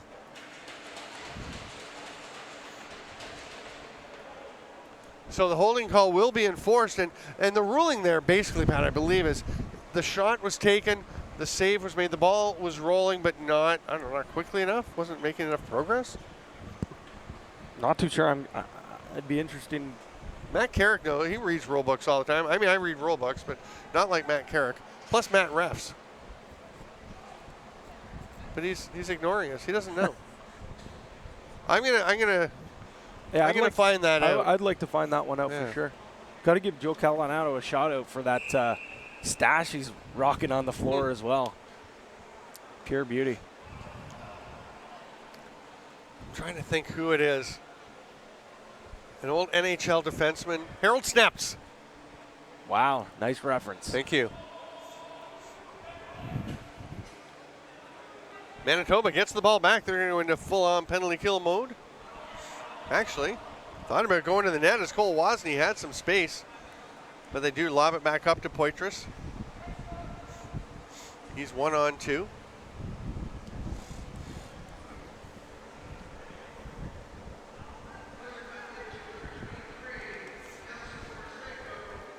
So the holding call will be enforced, and the ruling there basically, Pat, I believe, is the shot was taken, the save was made, the ball was rolling, but not, I don't know, not quickly enough, wasn't making enough progress. Not too sure. It'd be interesting. Matt Carrick, though, he reads rule books all the time. I mean, I read rule books, but not like Matt Carrick. Plus Matt refs. But he's ignoring us. He doesn't know. I'm gonna find that out. I'd like to find that one out for sure. Got to give Joe Catalano a shout out for that stash he's rocking on the floor as well. Pure beauty. I'm trying to think who it is. An old NHL defenseman, Harold Snepps. Wow, nice reference. Thank you. Manitoba gets the ball back. They're going to go into full-on penalty kill mode. Actually, thought about going to the net as Cole Wozni had some space, but they do lob it back up to Poitras. He's 1-on-2.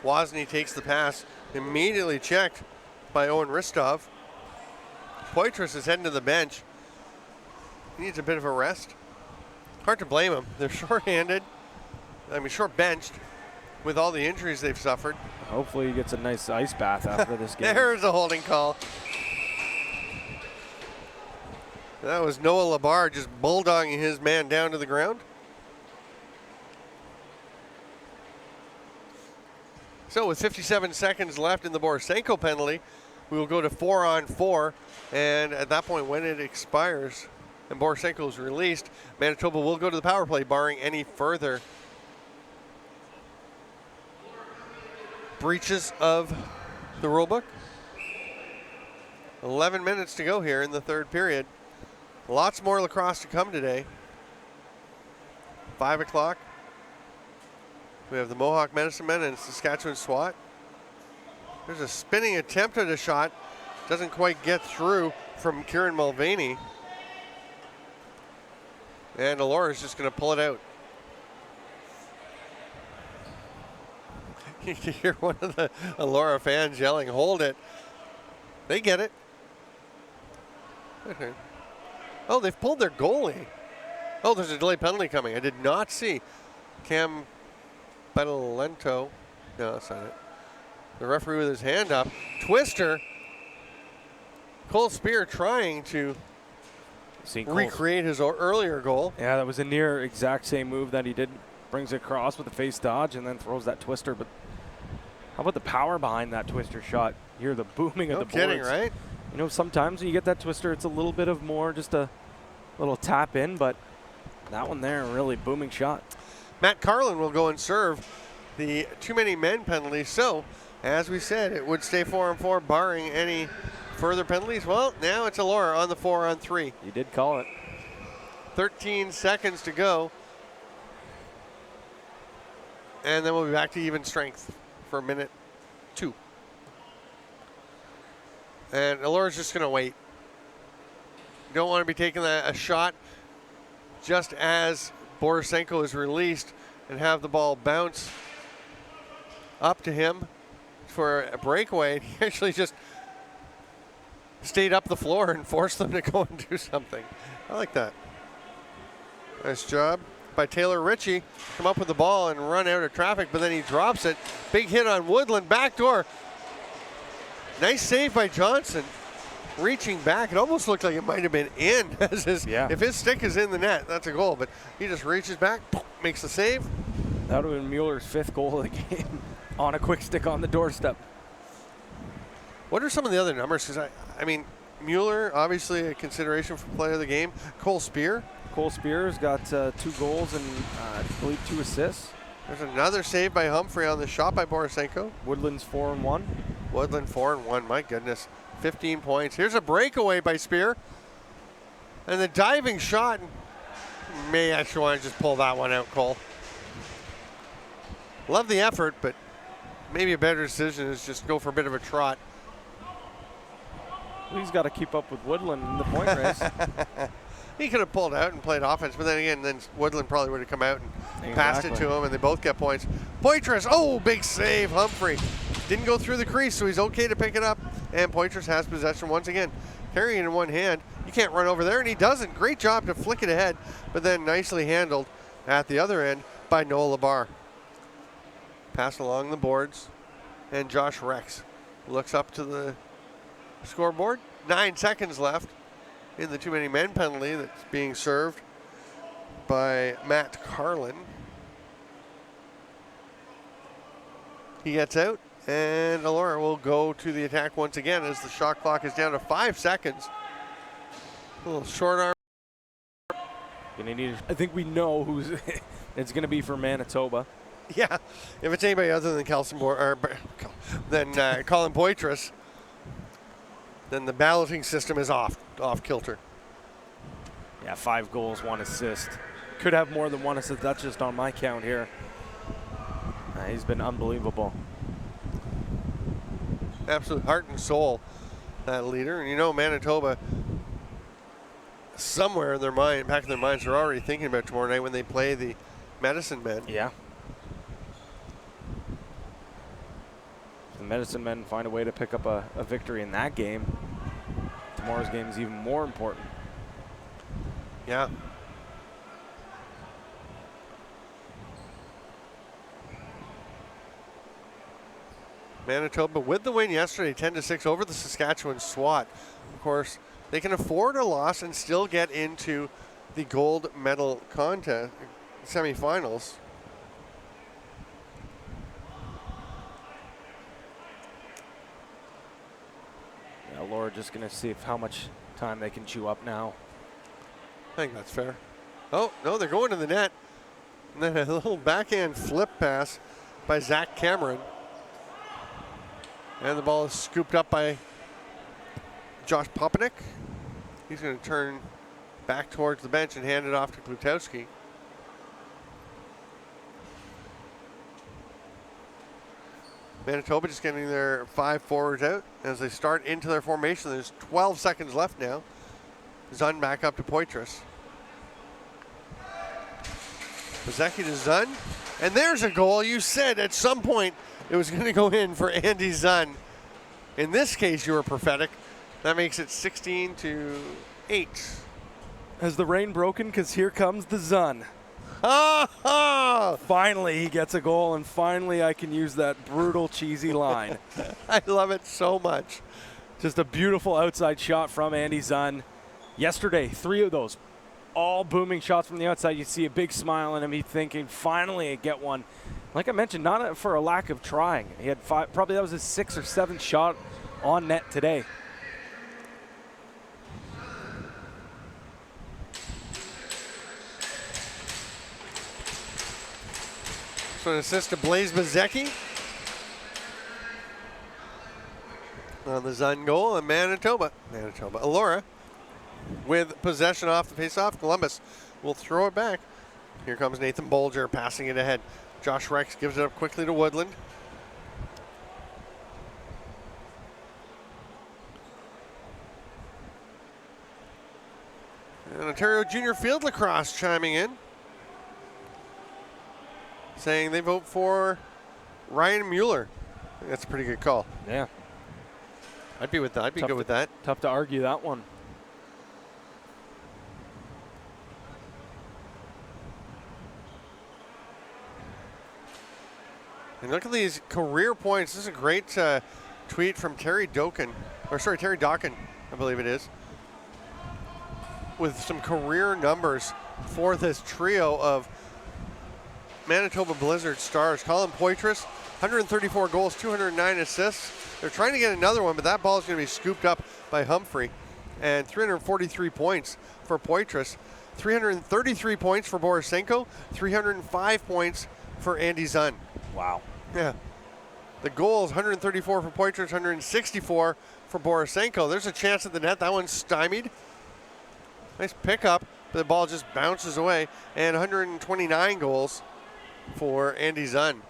Wozni takes the pass, immediately checked by Owen Ristov. Poitras is heading to the bench. He needs a bit of a rest. Hard to blame him. They're short-handed. I mean, short-benched with all the injuries they've suffered. Hopefully he gets a nice ice bath after this game. There's a holding call. That was Noah Labar just bulldogging his man down to the ground. So with 57 seconds left in the Borisenko penalty, we will go to 4-on-4. And at that point, when it expires and Borisenko is released, Manitoba will go to the power play, barring any further breaches of the rule book. 11 minutes to go here in the third period. Lots more lacrosse to come today. 5 o'clock. We have the Mohawk Medicine Men and Saskatchewan SWAT. There's a spinning attempt at a shot. Doesn't quite get through from Kieran Mulvaney. And Elora is just going to pull it out. You can hear one of the Elora fans yelling, "Hold it." They get it. Okay. Oh, they've pulled their goalie. Oh, there's a delayed penalty coming. I did not see. Cam Betalento. No, that's not it. The referee with his hand up. Twister. Cole Spear trying to recreate his earlier goal. Yeah, that was a near exact same move that he did brings it across with a face dodge and then throws that twister. But how about the power behind that twister shot? You hear the booming of the boards. No kidding, right? You know, sometimes when you get that twister, it's a little bit of more just a little tap in, but that one there, really booming shot. Matt Carlin will go and serve the too many men penalty. So, as we said, it would stay 4-on-4 barring any further penalties. Well, now it's Elora on the 4-on-3. You did call it. 13 seconds to go. And then we'll be back to even strength for minute 2. And Elora's just going to wait. Don't want to be taking a shot just as Borisenko is released and have the ball bounce up to him for a breakaway. He actually just stayed up the floor and forced them to go and do something. I like that. Nice job by Taylor Ritchie. Come up with the ball and run out of traffic, but then he drops it. Big hit on Woodland, backdoor. Nice save by Johnson. Reaching back, it almost looked like it might have been in. If his stick is in the net, that's a goal, but he just reaches back, makes the save. That would have been Mueller's 5th goal of the game on a quick stick on the doorstep. What are some of the other numbers? Because I mean, Mueller, obviously a consideration for player of the game. Cole Spear. Cole Spear's got 2 goals and I believe 2 assists. There's another save by Humphrey on the shot by Borisenko. Woodland's 4-1. Woodland 4-1, my goodness. 15 points. Here's a breakaway by Spear. And the diving shot. May actually want to just pull that one out, Cole. Love the effort, but maybe a better decision is just go for a bit of a trot. Well, he's got to keep up with Woodland in the point race. He could have pulled out and played offense, but then again, Woodland probably would have come out and passed it to him, and they both get points. Poitras, oh, big save, Humphrey. Didn't go through the crease, so he's okay to pick it up. And Poitras has possession once again. Carrying it in one hand. You can't run over there, and he doesn't. Great job to flick it ahead, but then nicely handled at the other end by Noah Labar. Pass along the boards, and Josh Rex looks up to the scoreboard. 9 seconds left in the too many men penalty that's being served by Matt Carlin. He gets out, and Elora will go to the attack once again as the shot clock is down to 5 seconds. A little short arm. I think we know who's it's going to be for Manitoba. Yeah, if it's anybody other than Colin Poitras, then the balloting system is off kilter. Yeah, 5 goals, 1 assist. Could have more than 1 assist. That's just on my count here. He's been unbelievable. Absolute heart and soul, that leader. And you know, Manitoba, somewhere in their mind, back in their minds, they're already thinking about tomorrow night when they play the Medicine Men. Yeah. The Medicine Men find a way to pick up a victory in that game. Tomorrow's game is even more important. Yeah. Manitoba with the win yesterday, 10-6 over the Saskatchewan SWAT. Of course, they can afford a loss and still get into the gold medal contest semifinals. Yeah, Laura just going to see how much time they can chew up now. I think that's fair. Oh, no, they're going to the net. And then a little backhand flip pass by Zach Cameron. And the ball is scooped up by Josh Popenick. He's going to turn back towards the bench and hand it off to Klutowski. Manitoba just getting their 5 forwards out as they start into their formation. There's 12 seconds left now. Zun back up to Poitras. Bezecki to Zun. And there's a goal. You said at some point it was going to go in for Andy Zun. In this case, you were prophetic. That makes it 16-8. Has the rain broken? Because here comes the Zun. Finally, he gets a goal, and finally I can use that brutal, cheesy line. I love it so much. Just a beautiful outside shot from Andy Zun. Yesterday, 3 of those all booming shots from the outside. You see a big smile on him. He's thinking, finally I get one. Like I mentioned, not for a lack of trying. He had 5, probably that was his 6th or 7th shot on net today. So an assist to Blaze Bezecki on the Zun goal, and Manitoba. Elora with possession off the face-off. Columbus will throw it back. Here comes Nathan Bolger passing it ahead. Josh Rex gives it up quickly to Woodland. And Ontario Junior Field Lacrosse chiming in, saying they vote for Ryan Mueller. I think that's a pretty good call. Yeah. I'd be with that. I'd be good with that. Tough to argue that one. And look at these career points. This is a great tweet from Terry Dawkin, I believe it is, with some career numbers for this trio of Manitoba Blizzard stars. Colin Poitras, 134 goals, 209 assists. They're trying to get another one, but that ball is going to be scooped up by Humphrey. And 343 points for Poitras, 333 points for Borisenko, 305 points for Andy Zun. Wow. Yeah. The goals, 134 for Poitras, 164 for Borisenko. There's a chance at the net. That one's stymied. Nice pickup, but the ball just bounces away. And 129 goals for Andy Zun.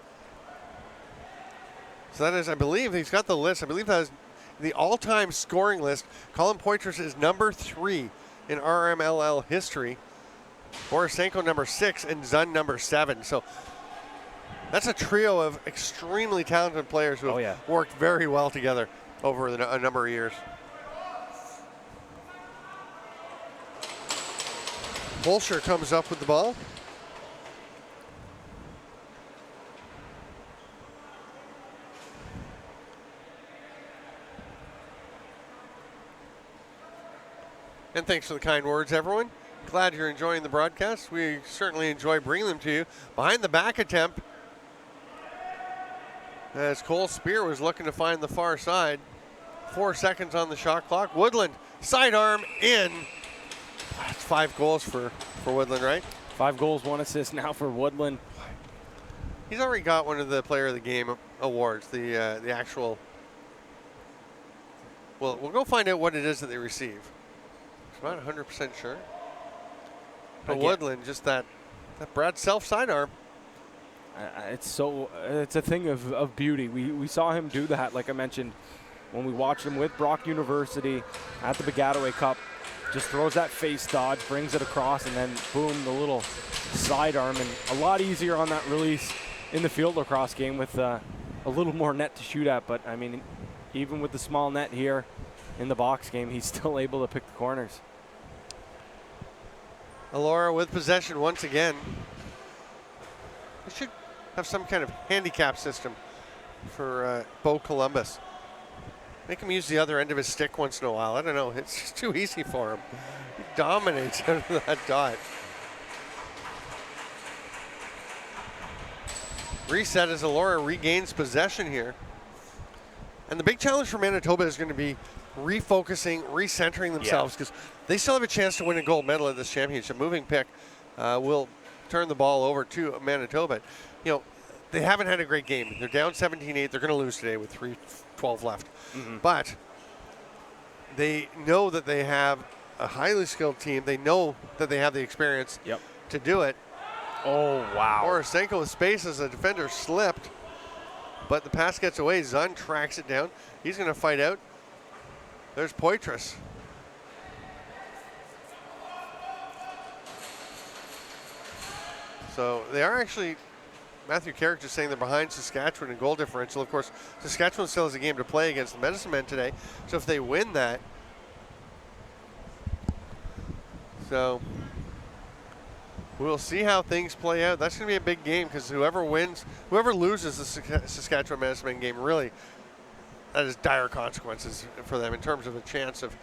So that is, I believe, he's got the list. I believe that is the all-time scoring list. Colin Poitras is number 3 in RMLL history. Borisenko number 6 and Zun number 7. So that's a trio of extremely talented players who have worked very well together over a number of years. Bolsher comes up with the ball. And thanks for the kind words, everyone. Glad you're enjoying the broadcast. We certainly enjoy bringing them to you. Behind the back attempt, as Cole Spear was looking to find the far side. 4 seconds on the shot clock. Woodland, sidearm in. That's 5 goals for Woodland, right? 5 goals, 1 assist now for Woodland. He's already got one of the Player of the Game awards, the actual. Well, we'll go find out what it is that they receive. I'm not 100% sure. But Woodland, just that Brad Self sidearm. It's a thing of beauty. We saw him do that, like I mentioned, when we watched him with Brock University at the Piscataway Cup. Just throws that face dodge, brings it across, and then boom, the little sidearm. And a lot easier on that release in the field lacrosse game with a little more net to shoot at. But, I mean, even with the small net here in the box game, he's still able to pick the corners. Elora with possession once again. They should have some kind of handicap system for Bo Columbus. Make him use the other end of his stick once in a while. I don't know. It's just too easy for him. He dominates out of that dot. Reset as Elora regains possession here. And the big challenge for Manitoba is going to be refocusing, recentering themselves, because they still have a chance to win a gold medal at this championship. Moving pick will turn the ball over to Manitoba. You know, they haven't had a great game. They're down 17-8. They're going to lose today with 3:12 left. But they know that they have a highly skilled team. They know that they have the experience to do it. Oh, wow. Borisenko with space as a defender slipped, but the pass gets away. Zun tracks it down. He's going to fight out. There's Poitras. So they are actually, Matthew Carrick just saying they're behind Saskatchewan in goal differential. Of course, Saskatchewan still has a game to play against the Medicine Men today. So if they win that, so we'll see how things play out. That's going to be a big game, because whoever loses the Saskatchewan Medicine Men game, really, that is dire consequences for them in terms of a chance of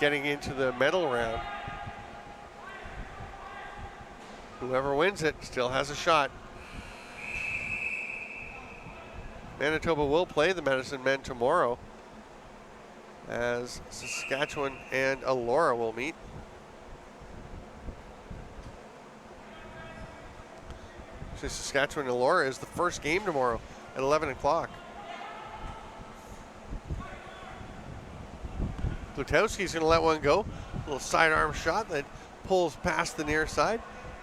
getting into the medal round. Whoever wins it still has a shot. Manitoba will play the Medicine Men tomorrow as Saskatchewan and Elora will meet. So Saskatchewan and Elora is the first game tomorrow at 11 o'clock. Glutowski's going to let one go. A little sidearm shot that pulls past the near side.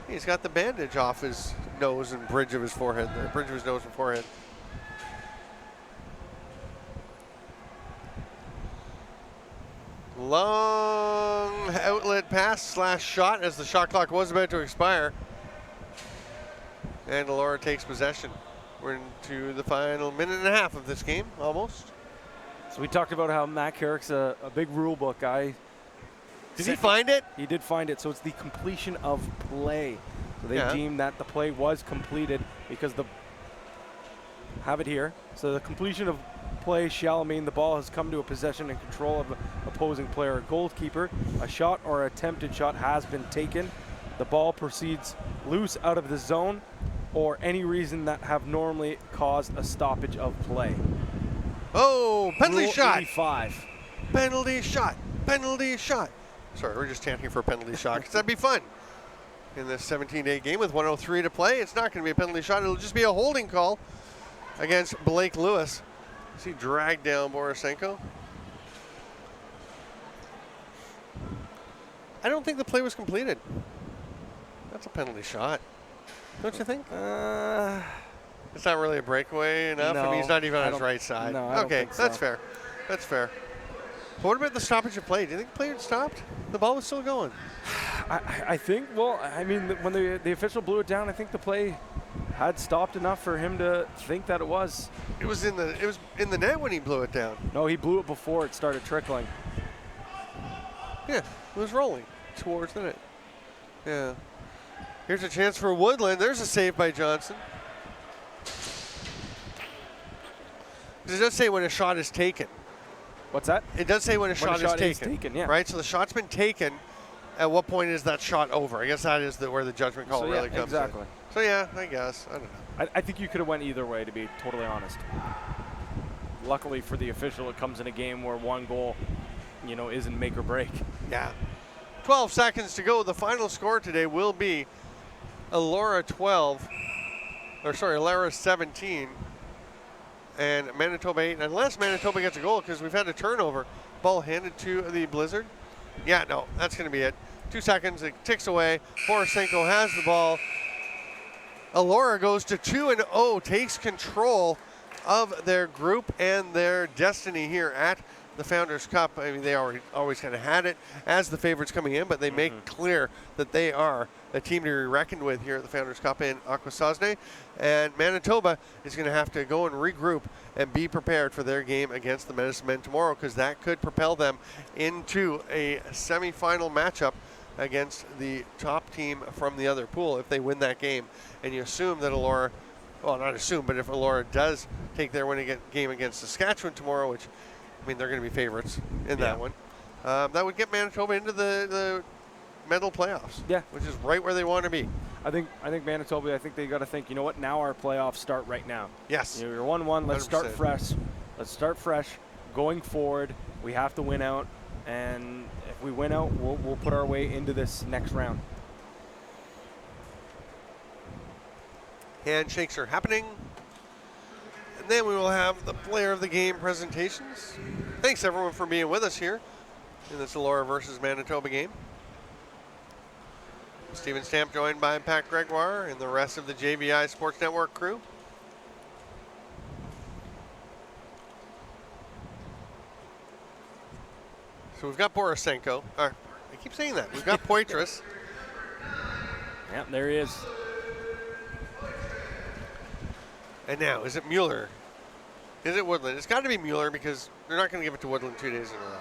He's got the bandage off his nose and bridge of his forehead there, bridge of his nose and forehead. Long outlet pass slash shot as the shot clock was about to expire. And Elora takes possession. We're into the final minute and a half of this game, almost. So we talked about how Matt Carrick's a big rule book guy. Did he find it? He did find it. So it's the completion of play. So they deemed that the play was completed because have it here. So the completion of play shall mean the ball has come to a possession and control of the opposing player or goalkeeper. A shot or attempted shot has been taken. The ball proceeds loose out of the zone or any reason that have normally caused a stoppage of play. Oh, penalty Rule shot. 85. Penalty shot. Penalty shot. Sorry, we're just chanting for a penalty shot because that'd be fun. In this 17-day game with 1:03 to play, it's not going to be a penalty shot. It'll just be a holding call against Blake Lewis. As he dragged down Borisenko. I don't think the play was completed. That's a penalty shot. Don't you think? It's not really a breakaway enough. No, I mean, he's not even on his right side. No, I don't okay, think so. that's fair. That's fair. But what about the stoppage of play? Do you think the play had stopped? The ball was still going. I think, well, I mean, when the official blew it down, I think the play had stopped enough for him to think that it was. It was in the net when he blew it down. No, he blew it before it started trickling. Yeah, it was rolling towards the net. Yeah. Here's a chance for Woodland. There's a save by Johnson. It does say when a shot is taken. What's that? It does say when a shot is taken. Yeah. Right, so the shot's been taken. At what point is that shot over? I guess that is where the judgment call really comes exactly. in. So yeah, I guess. I don't know. I think you could have went either way, to be totally honest. Luckily for the official, it comes in a game where one goal, isn't make or break. Yeah. 12 seconds to go. The final score today will be Elora 17 and Manitoba 8. Unless Manitoba gets a goal, because we've had a turnover. Ball handed to the Blizzard. Yeah, no, that's going to be it. 2 seconds, it ticks away. Borisenko has the ball. Elora goes to 2-0, takes control of their group and their destiny here at the Founders Cup. I mean, they always kind of had it as the favorites coming in, but they make clear that they are a team to be reckoned with here at the Founders Cup in Akwesasne. And Manitoba is going to have to go and regroup and be prepared for their game against the Medicine Men tomorrow, because that could propel them into a semifinal matchup against the top team from the other pool if they win that game. And you assume that Elora, well, not assume, but if Elora does take their game against Saskatchewan tomorrow, which, I mean, they're going to be favorites in that one, that would get Manitoba into the medal playoffs. Yeah, which is right where they want to be. I think Manitoba, I think they got to think, you know what, now our playoffs start right now. Yes. You're 1-1, let's 100%. start fresh. Let's start fresh. Going forward, we have to win out, and if we win out, we'll put our way into this next round. Handshakes are happening. And then we will have the player of the game presentations. Thanks everyone for being with us here in this Elora versus Manitoba game. Steven Stamp joined by Pat Gregoire and the rest of the JVI Sports Network crew. So we've got Borisenko. I keep saying that. We've got Poitras. Yep, there he is. And now, is it Mueller? Is it Woodland? It's got to be Mueller, because they're not going to give it to Woodland 2 days in a row.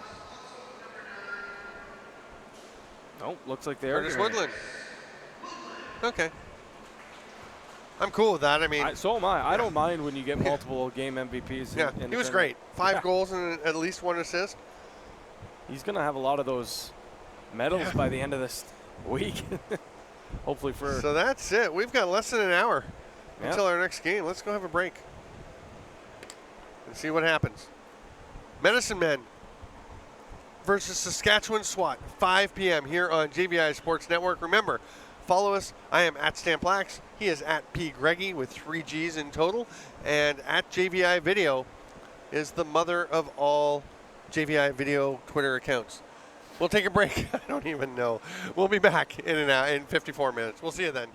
Nope, looks like they're Curtis Woodland. Okay. I'm cool with that. I mean, so am I. I don't mind when you get multiple game MVPs. Yeah, he was great. 5 goals and at least 1 assist. He's going to have a lot of those medals by the end of this week. hopefully for. So that's it. We've got less than an hour Yep. until our next game. Let's go have a break and see what happens. Medicine Men versus Saskatchewan SWAT, 5 p.m. here on JVI Sports Network. Remember, follow us. I am at Stamplax. He is at P. Greggy with 3 G's in total. And at JVI Video is the mother of all JVI Video Twitter accounts. We'll take a break. I don't even know. We'll be back in 54 minutes. We'll see you then.